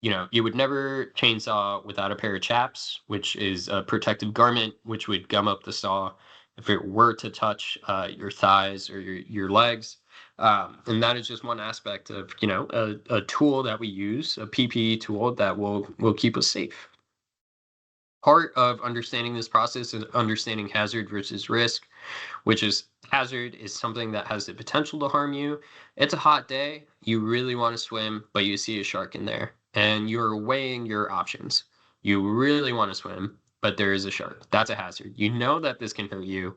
You would never chainsaw without a pair of chaps, which is a protective garment, which would gum up the saw if it were to touch your thighs or your legs. And that is just one aspect of, a tool that we use, a PPE tool that will keep us safe. Part of understanding this process is understanding hazard versus risk, which is hazard is something that has the potential to harm you. It's a hot day, you really want to swim, but you see a shark in there and you're weighing your options. You really want to swim, but there is a shark. That's a hazard. You know that this can hurt you,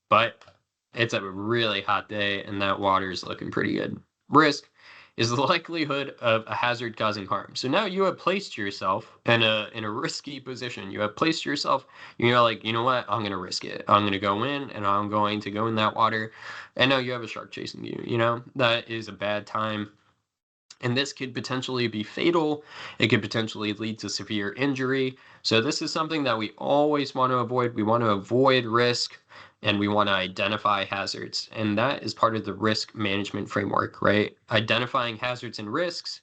but it's a really hot day and that water is looking pretty good. Risk is the likelihood of a hazard causing harm. So now you have placed yourself in a risky position. You have placed yourself, you're like, you know what? I'm gonna risk it. I'm gonna go in and I'm going to go in that water. And now you have a shark chasing you, that is a bad time. And this could potentially be fatal. It could potentially lead to severe injury. So this is something that we always want to avoid. We want to avoid risk and we want to identify hazards. And that is part of the risk management framework, right? Identifying hazards and risks,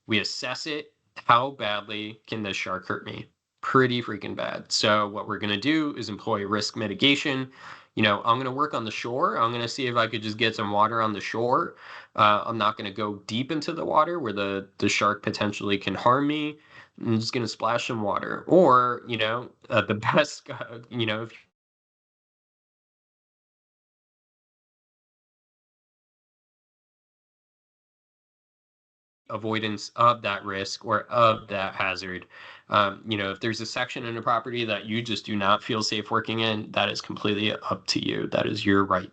we assess it. How badly can this shark hurt me? Pretty freaking bad. So what we're going to do is employ risk mitigation. I'm going to work on the shore. I'm going to see if I could just get some water on the shore. I'm not going to go deep into the water where the shark potentially can harm me. I'm just going to splash some water. Or, the best, if avoidance of that risk or of that hazard. If there's a section in a property that you just do not feel safe working in, that is completely up to you. That is your right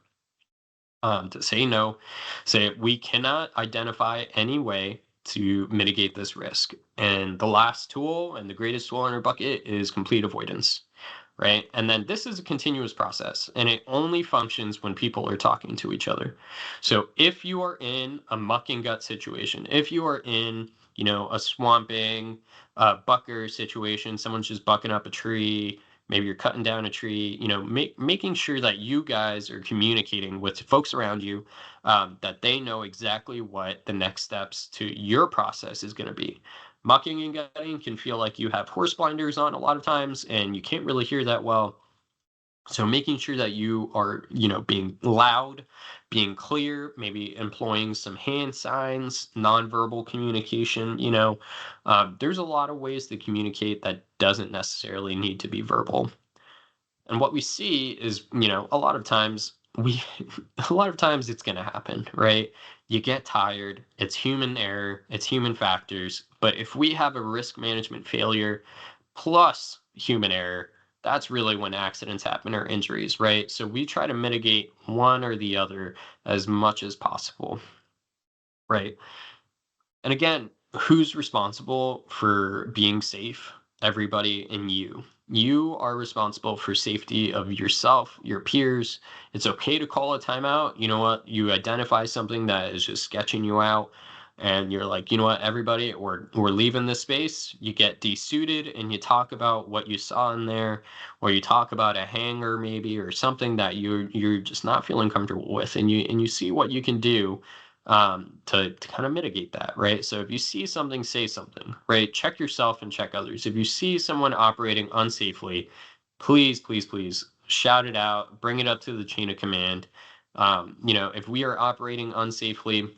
to say no. Say we cannot identify any way to mitigate this risk. And the last tool and the greatest tool in our bucket is complete avoidance. Right. And then this is a continuous process and it only functions when people are talking to each other. So if you are in a muck and gut situation, if you are in, a swamping, bucker situation, someone's just bucking up a tree, maybe you're cutting down a tree, making sure that you guys are communicating with folks around you, that they know exactly what the next steps to your process is going to be. Mucking and gutting can feel like you have horse blinders on a lot of times and you can't really hear that well. So making sure that you are, being loud, being clear, maybe employing some hand signs, nonverbal communication, there's a lot of ways to communicate that doesn't necessarily need to be verbal. And what we see is, a lot of times a lot of times it's going to happen, right? You get tired. It's human error. It's human factors. But if we have a risk management failure plus human error, that's really when accidents happen or injuries, right? So we try to mitigate one or the other as much as possible, right? And again, who's responsible for being safe? Everybody and you. You are responsible for safety of yourself, your peers. It's okay to call a timeout. You know what? You identify something that is just sketching you out, and you're like, you know what, everybody, we're leaving this space. You get desuited and you talk about what you saw in there, or you talk about a hanger maybe, or something that you're just not feeling comfortable with, and you see what you can do to kind of mitigate that, right? So if you see something, say something, right? Check yourself and check others. If you see someone operating unsafely, please, please, please shout it out, bring it up to the chain of command. If we are operating unsafely,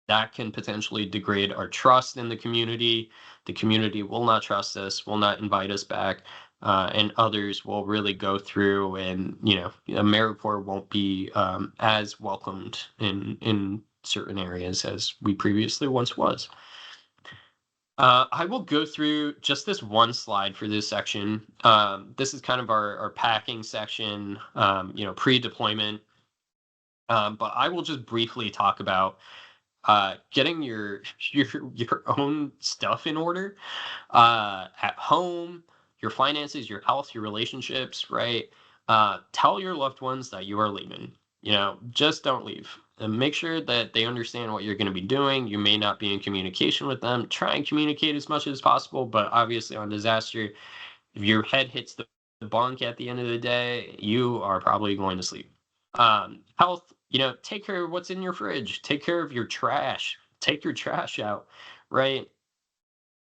that can potentially degrade our trust in the community. The community will not trust us, will not invite us back, and others will really go through, and AmeriCorps won't be as welcomed in certain areas as we previously once was. I will go through just this one slide for this section. This is kind of our packing section, pre-deployment. But I will just briefly talk about getting your own stuff in order at home, your finances, your health, your relationships, right? Tell your loved ones that you are leaving. Just don't leave. And make sure that they understand what you're going to be doing. You may not be in communication with them. Try and communicate as much as possible, but obviously on disaster, if your head hits the bunk at the end of the day, you are probably going to sleep. Health, take care of what's in your fridge. Take care of your trash. Take your trash out, right?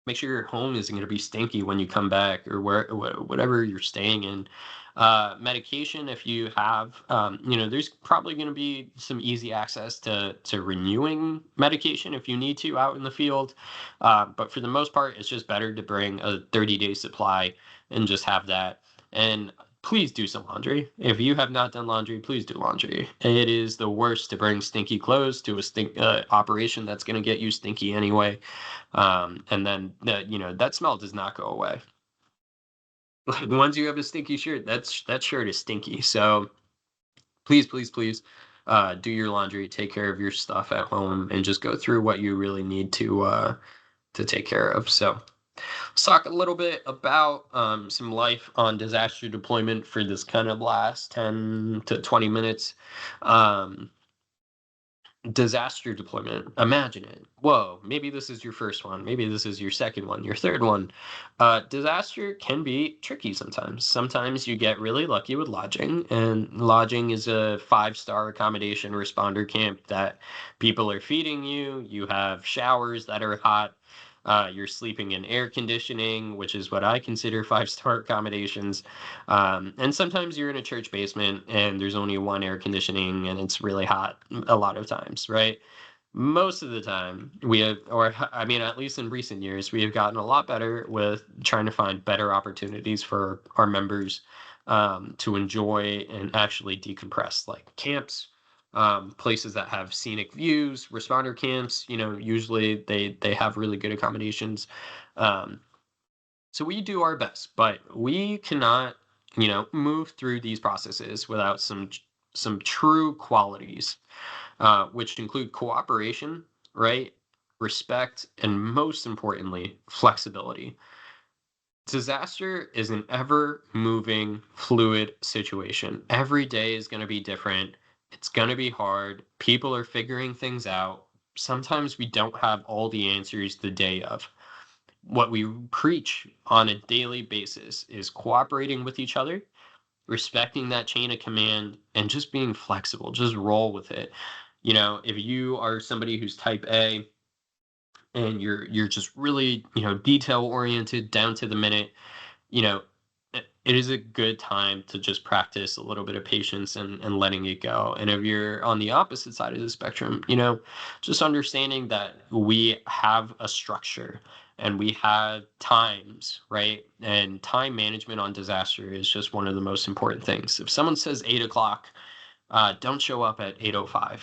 Make sure your home isn't going to be stinky when you come back, or whatever you're staying in. Medication, if you have, there's probably going to be some easy access to renewing medication if you need to out in the field. But for the most part, it's just better to bring a 30-day supply and just have that. And please do some laundry. If you have not done laundry, please do laundry. It is the worst to bring stinky clothes to a operation that's going to get you stinky anyway. And then that smell does not go away. Like, once you have a stinky shirt, that shirt is stinky. So please, please, please, do your laundry, take care of your stuff at home, and just go through what you really need to take care of. So let's talk a little bit about some life on disaster deployment for this kind of last 10 to 20 minutes. Disaster deployment. Imagine it. Whoa, maybe this is your first one. Maybe this is your second one, your third one. Disaster can be tricky sometimes. Sometimes you get really lucky with lodging, and lodging is a 5-star accommodation responder camp that people are feeding you. You have showers that are hot. You're sleeping in air conditioning, which is what I consider 5-star accommodations. And sometimes you're in a church basement and there's only one air conditioning and it's really hot a lot of times, right? Most of the time, at least in recent years, we have gotten a lot better with trying to find better opportunities for our members to enjoy and actually decompress, like camps. Places that have scenic views, responder camps, usually they have really good accommodations. So we do our best, but we cannot, move through these processes without some true qualities, which include cooperation, right? Respect, and most importantly, flexibility. Disaster is an ever moving, fluid situation. Every day is going to be different. It's going to be hard. People are figuring things out. Sometimes we don't have all the answers the day of. What we preach on a daily basis is cooperating with each other, respecting that chain of command, and just being flexible. Just roll with it. If you are somebody who's type A, and you're just really detail oriented, down to the minute, you know it is a good time to just practice a little bit of patience and letting it go. And if you're on the opposite side of the spectrum, just understanding that we have a structure and we have times, right? And time management on disaster is just one of the most important things. If someone says 8 o'clock, don't show up at 8:05.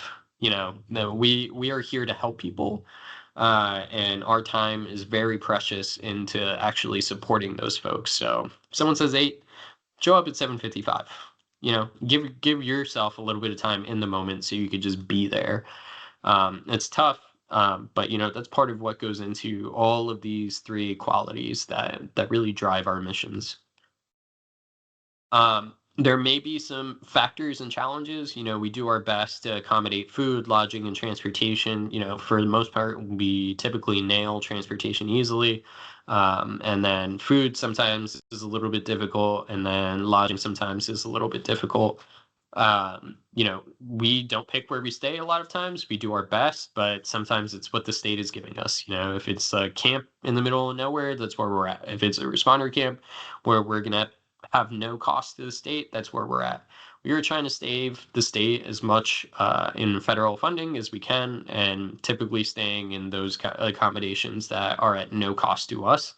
No, we are here to help people, and our time is very precious into actually supporting those folks. So if someone says 8, show up at 7:55. Give yourself a little bit of time in the moment so you could just be there. It's tough. But that's part of what goes into all of these three qualities that really drive our missions. There may be some factors and challenges. We do our best to accommodate food, lodging, and transportation. For the most part, we typically nail transportation easily. And then food sometimes is a little bit difficult, and then lodging sometimes is a little bit difficult. We don't pick where we stay a lot of times. We do our best, but sometimes it's what the state is giving us. If it's a camp in the middle of nowhere, that's where we're at. If it's a responder camp where we're gonna have no cost to the state, that's where we're at. We are trying to save the state as much in federal funding as we can, and typically staying in those accommodations that are at no cost to us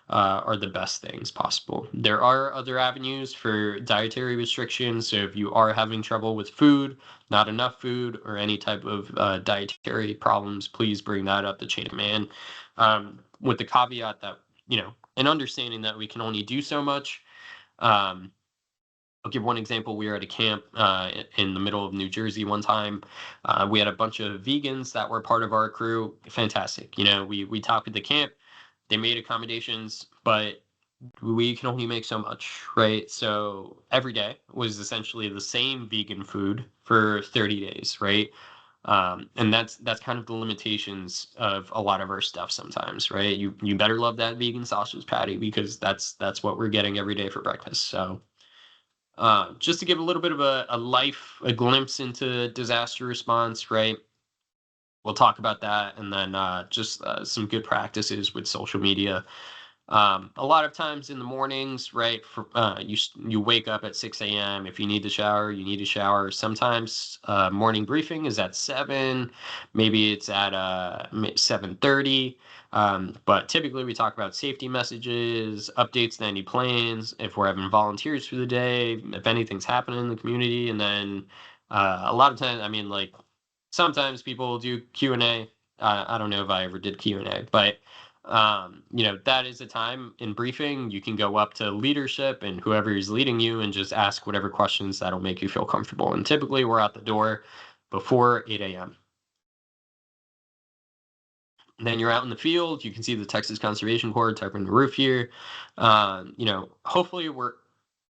are the best things possible. There are other avenues for dietary restrictions. So if you are having trouble with food, not enough food, or any type of dietary problems, please bring that up the chain of command. With the caveat that, an understanding that we can only do so much. I'll give one example. We were at a camp in the middle of New Jersey one time. We had a bunch of vegans that were part of our crew. Fantastic. We talked with the camp. They made accommodations, but we can only make so much, right? So every day was essentially the same vegan food for 30 days, right? And that's kind of the limitations of a lot of our stuff sometimes, right? You better love that vegan sausage patty, because that's what we're getting every day for breakfast. So just to give a little bit of a glimpse into disaster response, right? We'll talk about that, and then just some good practices with social media. A lot of times in the mornings, right? You wake up at 6 a.m. If you need to shower, you need to shower. Sometimes morning briefing is at 7. Maybe it's at 7:30. But typically we talk about safety messages, updates to any plans, if we're having volunteers for the day, if anything's happening in the community, and then a lot of times, sometimes people will do Q&A. I don't know if I ever did Q&A, but that is a time in briefing you can go up to leadership and whoever is leading you and just ask whatever questions that'll make you feel comfortable. And typically we're out the door before 8 a.m. Then you're out in the field. You can see the Texas Conservation Corps tarping the roof here. Hopefully we're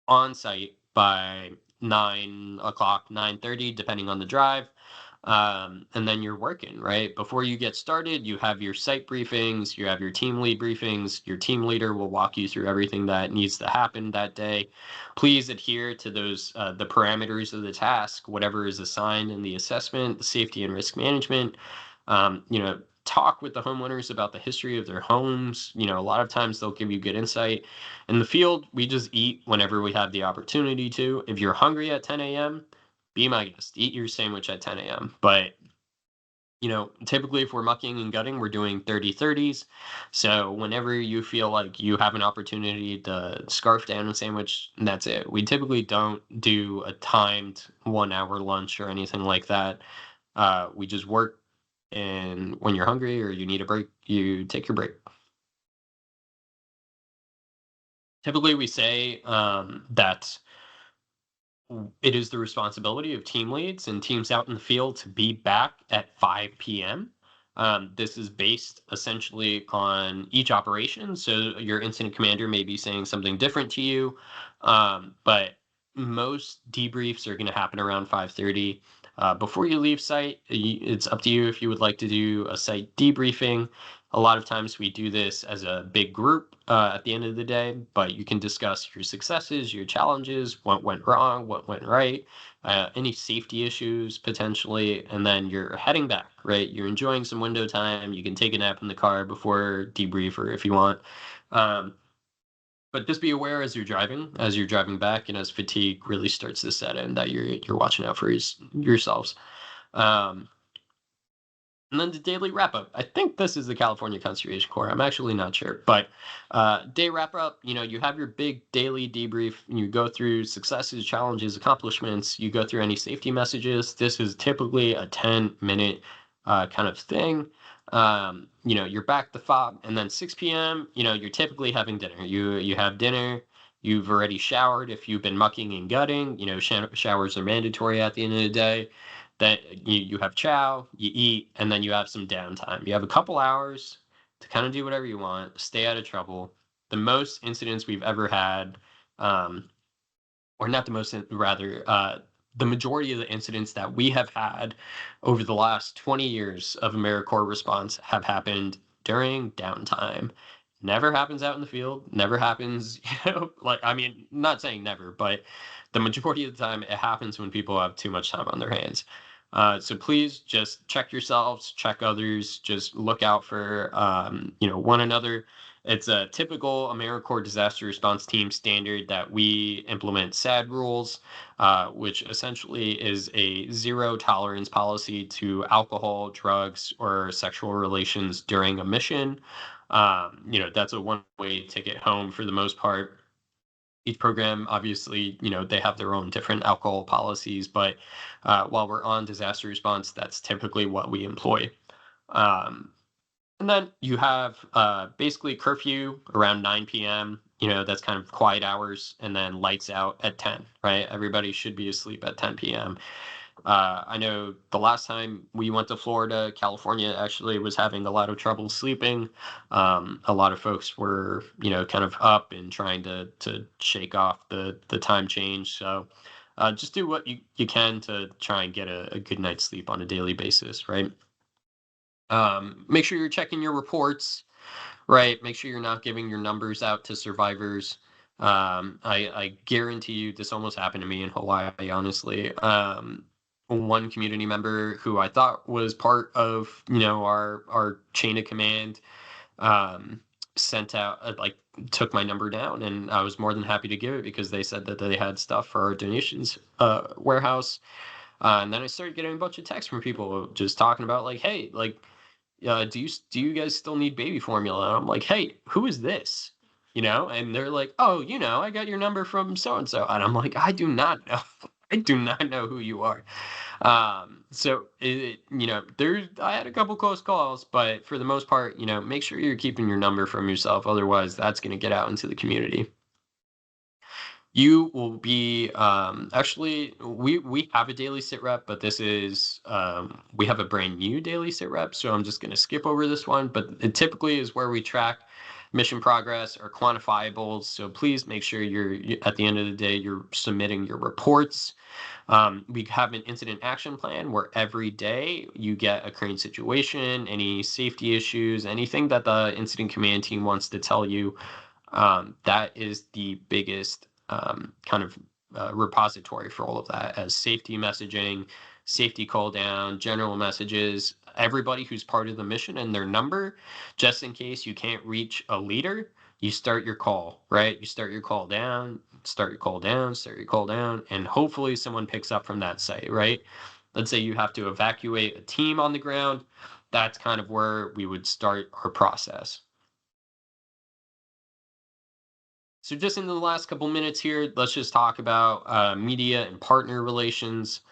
on site by 9 o'clock, 9:30, depending on the drive. And then you're working, right? Before you get started, you have your site briefings, you have your team lead briefings. Your team leader will walk you through everything that needs to happen that day. Please adhere to those, the parameters of the task, whatever is assigned in the assessment, the safety and risk management. Talk with the homeowners about the history of their homes. A lot of times they'll give you good insight. In the field, we just eat whenever we have the opportunity to. If you're hungry at 10 a.m., be my guest, eat your sandwich at 10 a.m. But, typically if we're mucking and gutting, we're doing 30-30s. So whenever you feel like you have an opportunity to scarf down a sandwich, that's it. We typically don't do a timed 1-hour lunch or anything like that. We just work, and when you're hungry or you need a break, you take your break. Typically we say that it is the responsibility of team leads and teams out in the field to be back at 5 p.m. This is based essentially on each operation. So your incident commander may be saying something different to you, but most debriefs are going to happen around 5:30. Before you leave site, it's up to you if you would like to do a site debriefing. A lot of times we do this as a big group at the end of the day, but you can discuss your successes, your challenges, what went wrong, what went right, any safety issues potentially, and then you're heading back, right? You're enjoying some window time. You can take a nap in the car before debriefer if you want. But just be aware as you're driving back, and as fatigue really starts to set in, that you're watching out for yourselves. And then the daily wrap up. I think this is the California Conservation Corps. I'm actually not sure, but day wrap up. You have your big daily debrief. And you go through successes, challenges, accomplishments. You go through any safety messages. This is typically a 10-minute kind of thing. You're back to fob, and then 6 p.m. You're typically having dinner. You have dinner. You've already showered if you've been mucking and gutting. Showers are mandatory at the end of the day. That you have chow, you eat, and then you have some downtime. You have a couple hours to kind of do whatever you want, stay out of trouble. The most incidents we've ever had, um, or not the most, rather, the majority of the incidents that we have had over the last 20 years of AmeriCorps response have happened during downtime. Never happens out in the field, never happens, like, I mean, not saying never, but the majority of the time it happens when people have too much time on their hands. So please just check yourselves, check others, just look out for, one another. It's a typical AmeriCorps disaster response team standard that we implement SAD rules, which essentially is a zero tolerance policy to alcohol, drugs, or sexual relations during a mission. That's a one-way ticket home for the most part. Each program, obviously, they have their own different alcohol policies, but while we're on disaster response, that's typically what we employ. And then you have basically curfew around 9 p.m. That's kind of quiet hours, and then lights out at 10, right? Everybody should be asleep at 10 p.m. I know the last time we went to Florida, California actually was having a lot of trouble sleeping. A lot of folks were, kind of up and trying to shake off the time change. So just do what you can to try and get a good night's sleep on a daily basis, right? Make sure you're checking your reports, right? Make sure you're not giving your numbers out to survivors. I guarantee you this almost happened to me in Hawaii, honestly. One community member who I thought was part of, our chain of command, sent out, took my number down, and I was more than happy to give it because they said that they had stuff for our donations warehouse. And then I started getting a bunch of texts from people just talking about like, hey, like, do you guys still need baby formula? And I'm like, hey, who is this? And they're like, oh, I got your number from so and so, and I'm like, I do not know, I do not know who you are. So I had a couple close calls, but for the most part, make sure you're keeping your number from yourself. Otherwise, that's going to get out into the community. You will be actually we have a daily sit rep, but this is we have a brand new daily sit rep, so I'm just going to skip over this one. But it typically is where we track mission progress or quantifiables. So please make sure at the end of the day you're submitting your reports. We have an incident action plan where every day you get a current situation, any safety issues, anything that the incident command team wants to tell you. That is the biggest kind of repository for all of that, as safety messaging, safety call down, general messages, everybody who's part of the mission and their number, just in case you can't reach a leader. You start your call, right? You start your call down, start your call down, start your call down, and hopefully someone picks up from that site, right? Let's say you have to evacuate a team on the ground. That's kind of where we would start our process. So just in the last couple minutes here, let's just talk about media and partner relations.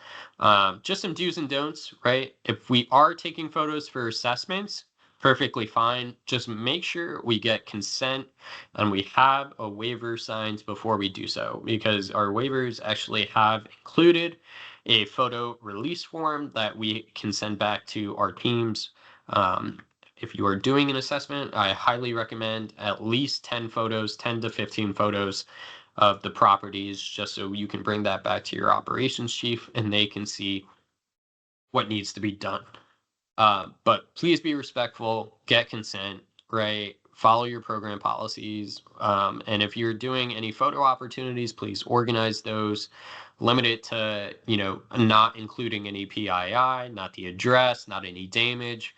Just some do's and don'ts, right? If we are taking photos for assessments, perfectly fine. Just make sure we get consent and we have a waiver signed before we do so, because our waivers actually have included a photo release form that we can send back to our teams. If you are doing an assessment, I highly recommend at least 10 photos, 10 to 15 photos of the properties, just so you can bring that back to your operations chief and they can see what needs to be done. But please be respectful, get consent, right? Follow your program policies. And if you're doing any photo opportunities, please organize those. Limit it to, not including any PII, not the address, not any damage.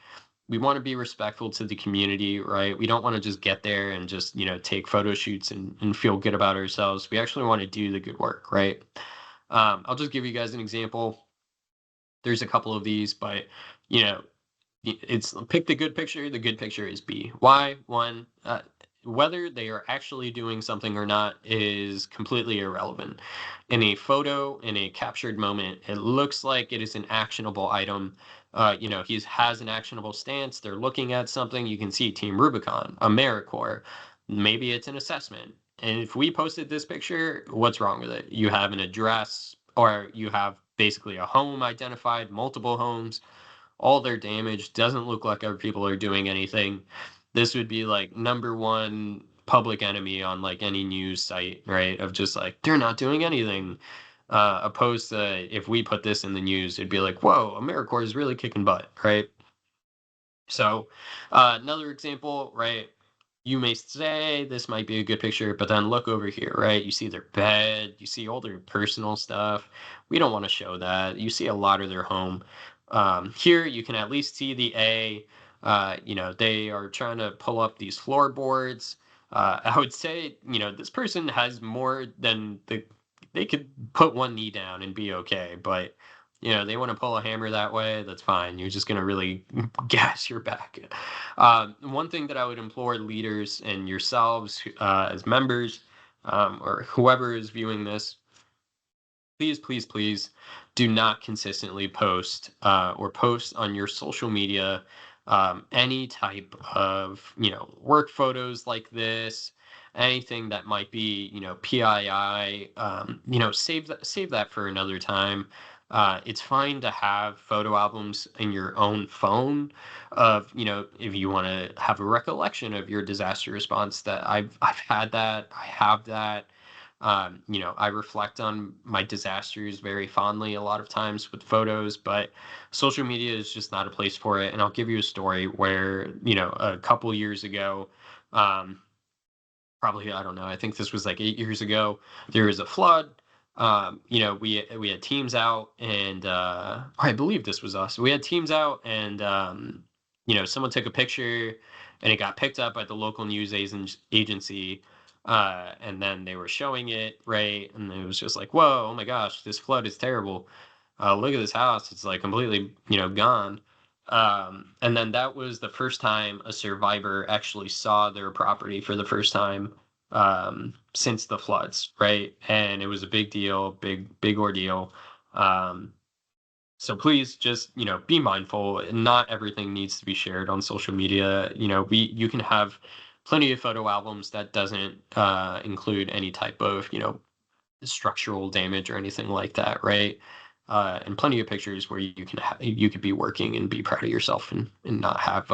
We want to be respectful to the community, right? We don't want to just get there and just, take photo shoots and feel good about ourselves. We actually want to do the good work, right? I'll just give you guys an example. There's a couple of these, but, it's pick the good picture. The good picture is B. Why? One, whether they are actually doing something or not is completely irrelevant. In a photo, in a captured moment, it looks like it is an actionable item. He has an actionable stance. They're looking at something. You can see Team Rubicon, AmeriCorps. Maybe it's an assessment. And if we posted this picture, what's wrong with it? You have an address, or you have basically a home identified, multiple homes, all their damage, doesn't look like other people are doing anything. This would be like number one public enemy on like any news site, right? Of just like, they're not doing anything. Opposed to if we put this in the news, it'd be like, whoa, AmeriCorps is really kicking butt, right? So, another example, right? You may say this might be a good picture, but then look over here, right? You see their bed, you see all their personal stuff. We don't want to show that. You see a lot of their home. Here, you can at least see the A. They are trying to pull up these floorboards. I would say, this person has more than they could put one knee down and be okay, but they want to pull a hammer that way, that's fine. You're just going to really gas your back. One thing that I would implore leaders and yourselves as members, or whoever is viewing this, please, please, please do not consistently post or post on your social media any type of, work photos like this, anything that might be, PII, save that for another time. It's fine to have photo albums in your own phone of, if you want to have a recollection of your disaster response. That I've had that, I have that. I reflect on my disasters very fondly a lot of times with photos, but social media is just not a place for it. And I'll give you a story where, a couple years ago, um, probably, I don't know, I think this was like 8 years ago, there was a flood. We had teams out, and I believe this was us. We had teams out, and someone took a picture, and it got picked up by the local news agency. And then they were showing it, right? And it was just like, whoa, oh my gosh, this flood is terrible. Look at this house. It's like completely, gone. And then that was the first time a survivor actually saw their property for the first time since the floods, right? And it was a big deal, big ordeal. So please just, be mindful. Not everything needs to be shared on social media. You can have plenty of photo albums that doesn't include any type of, structural damage or anything like that, right? And plenty of pictures where you could be working and be proud of yourself, and not have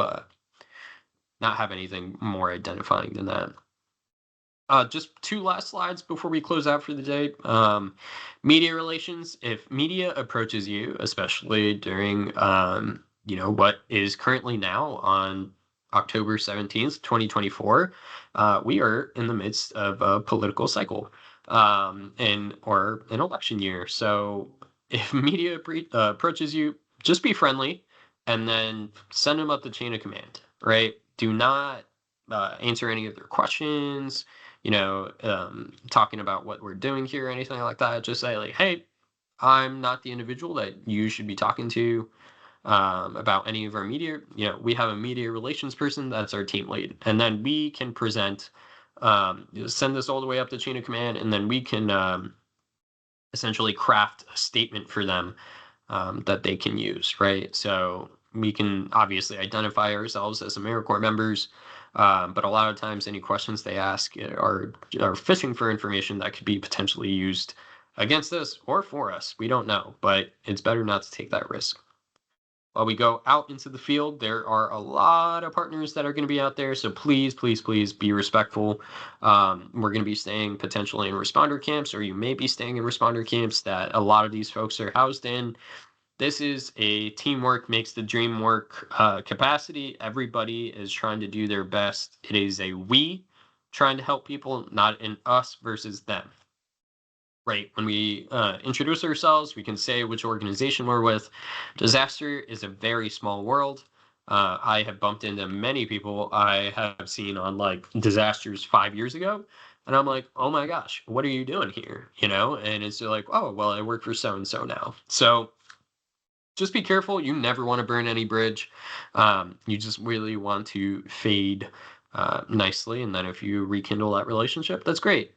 anything more identifying than that. Just two last slides before we close out for the day. Media relations. If media approaches you, especially during what is currently now on October 17th, 2024, we are in the midst of a political cycle, or an election year. So if media approaches you, just be friendly, and then send them up the chain of command, right? Do not answer any of their questions, talking about what we're doing here or anything like that. Just say like, hey, I'm not the individual that you should be talking to about any of our media. We have a media relations person that's our team lead, and then we can present, send this all the way up the chain of command, and then we can essentially craft a statement for them that they can use, right? So we can obviously identify ourselves as AmeriCorps members, but a lot of times any questions they ask are fishing for information that could be potentially used against us or for us. We don't know, but it's better not to take that risk. While we go out into the field, there are a lot of partners that are going to be out there. So please, please, please be respectful. We're going to be staying potentially in responder camps, or you may be staying in responder camps that a lot of these folks are housed in. This is a teamwork makes the dream work capacity. Everybody is trying to do their best. It is a we trying to help people, not an us versus them. Right. When we introduce ourselves, we can say which organization we're with. Disaster is a very small world. I have bumped into many people I have seen on like disasters 5 years ago. And I'm like, oh my gosh, what are you doing here? And it's like, oh, well, I work for so and so now. So just be careful. You never want to burn any bridge. You just really want to fade nicely. And then if you rekindle that relationship, that's great,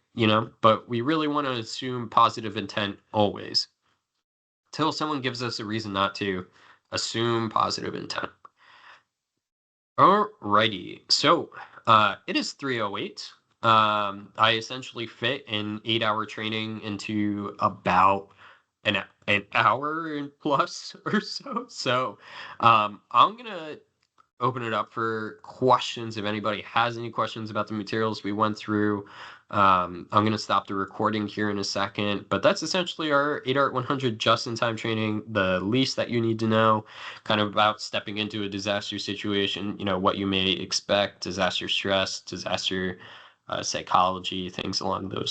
but we really want to assume positive intent always. Till someone gives us a reason not to, assume positive intent. Alrighty. So it is 3:08. I essentially fit an 8-hour training into about an hour and plus or so. So I'm gonna open it up for questions if anybody has any questions about the materials we went through. I'm going to stop the recording here in a second, but that's essentially our 8 Art 100 just-in-time training, the least that you need to know, kind of about stepping into a disaster situation, what you may expect, disaster stress, disaster psychology, things along those lines.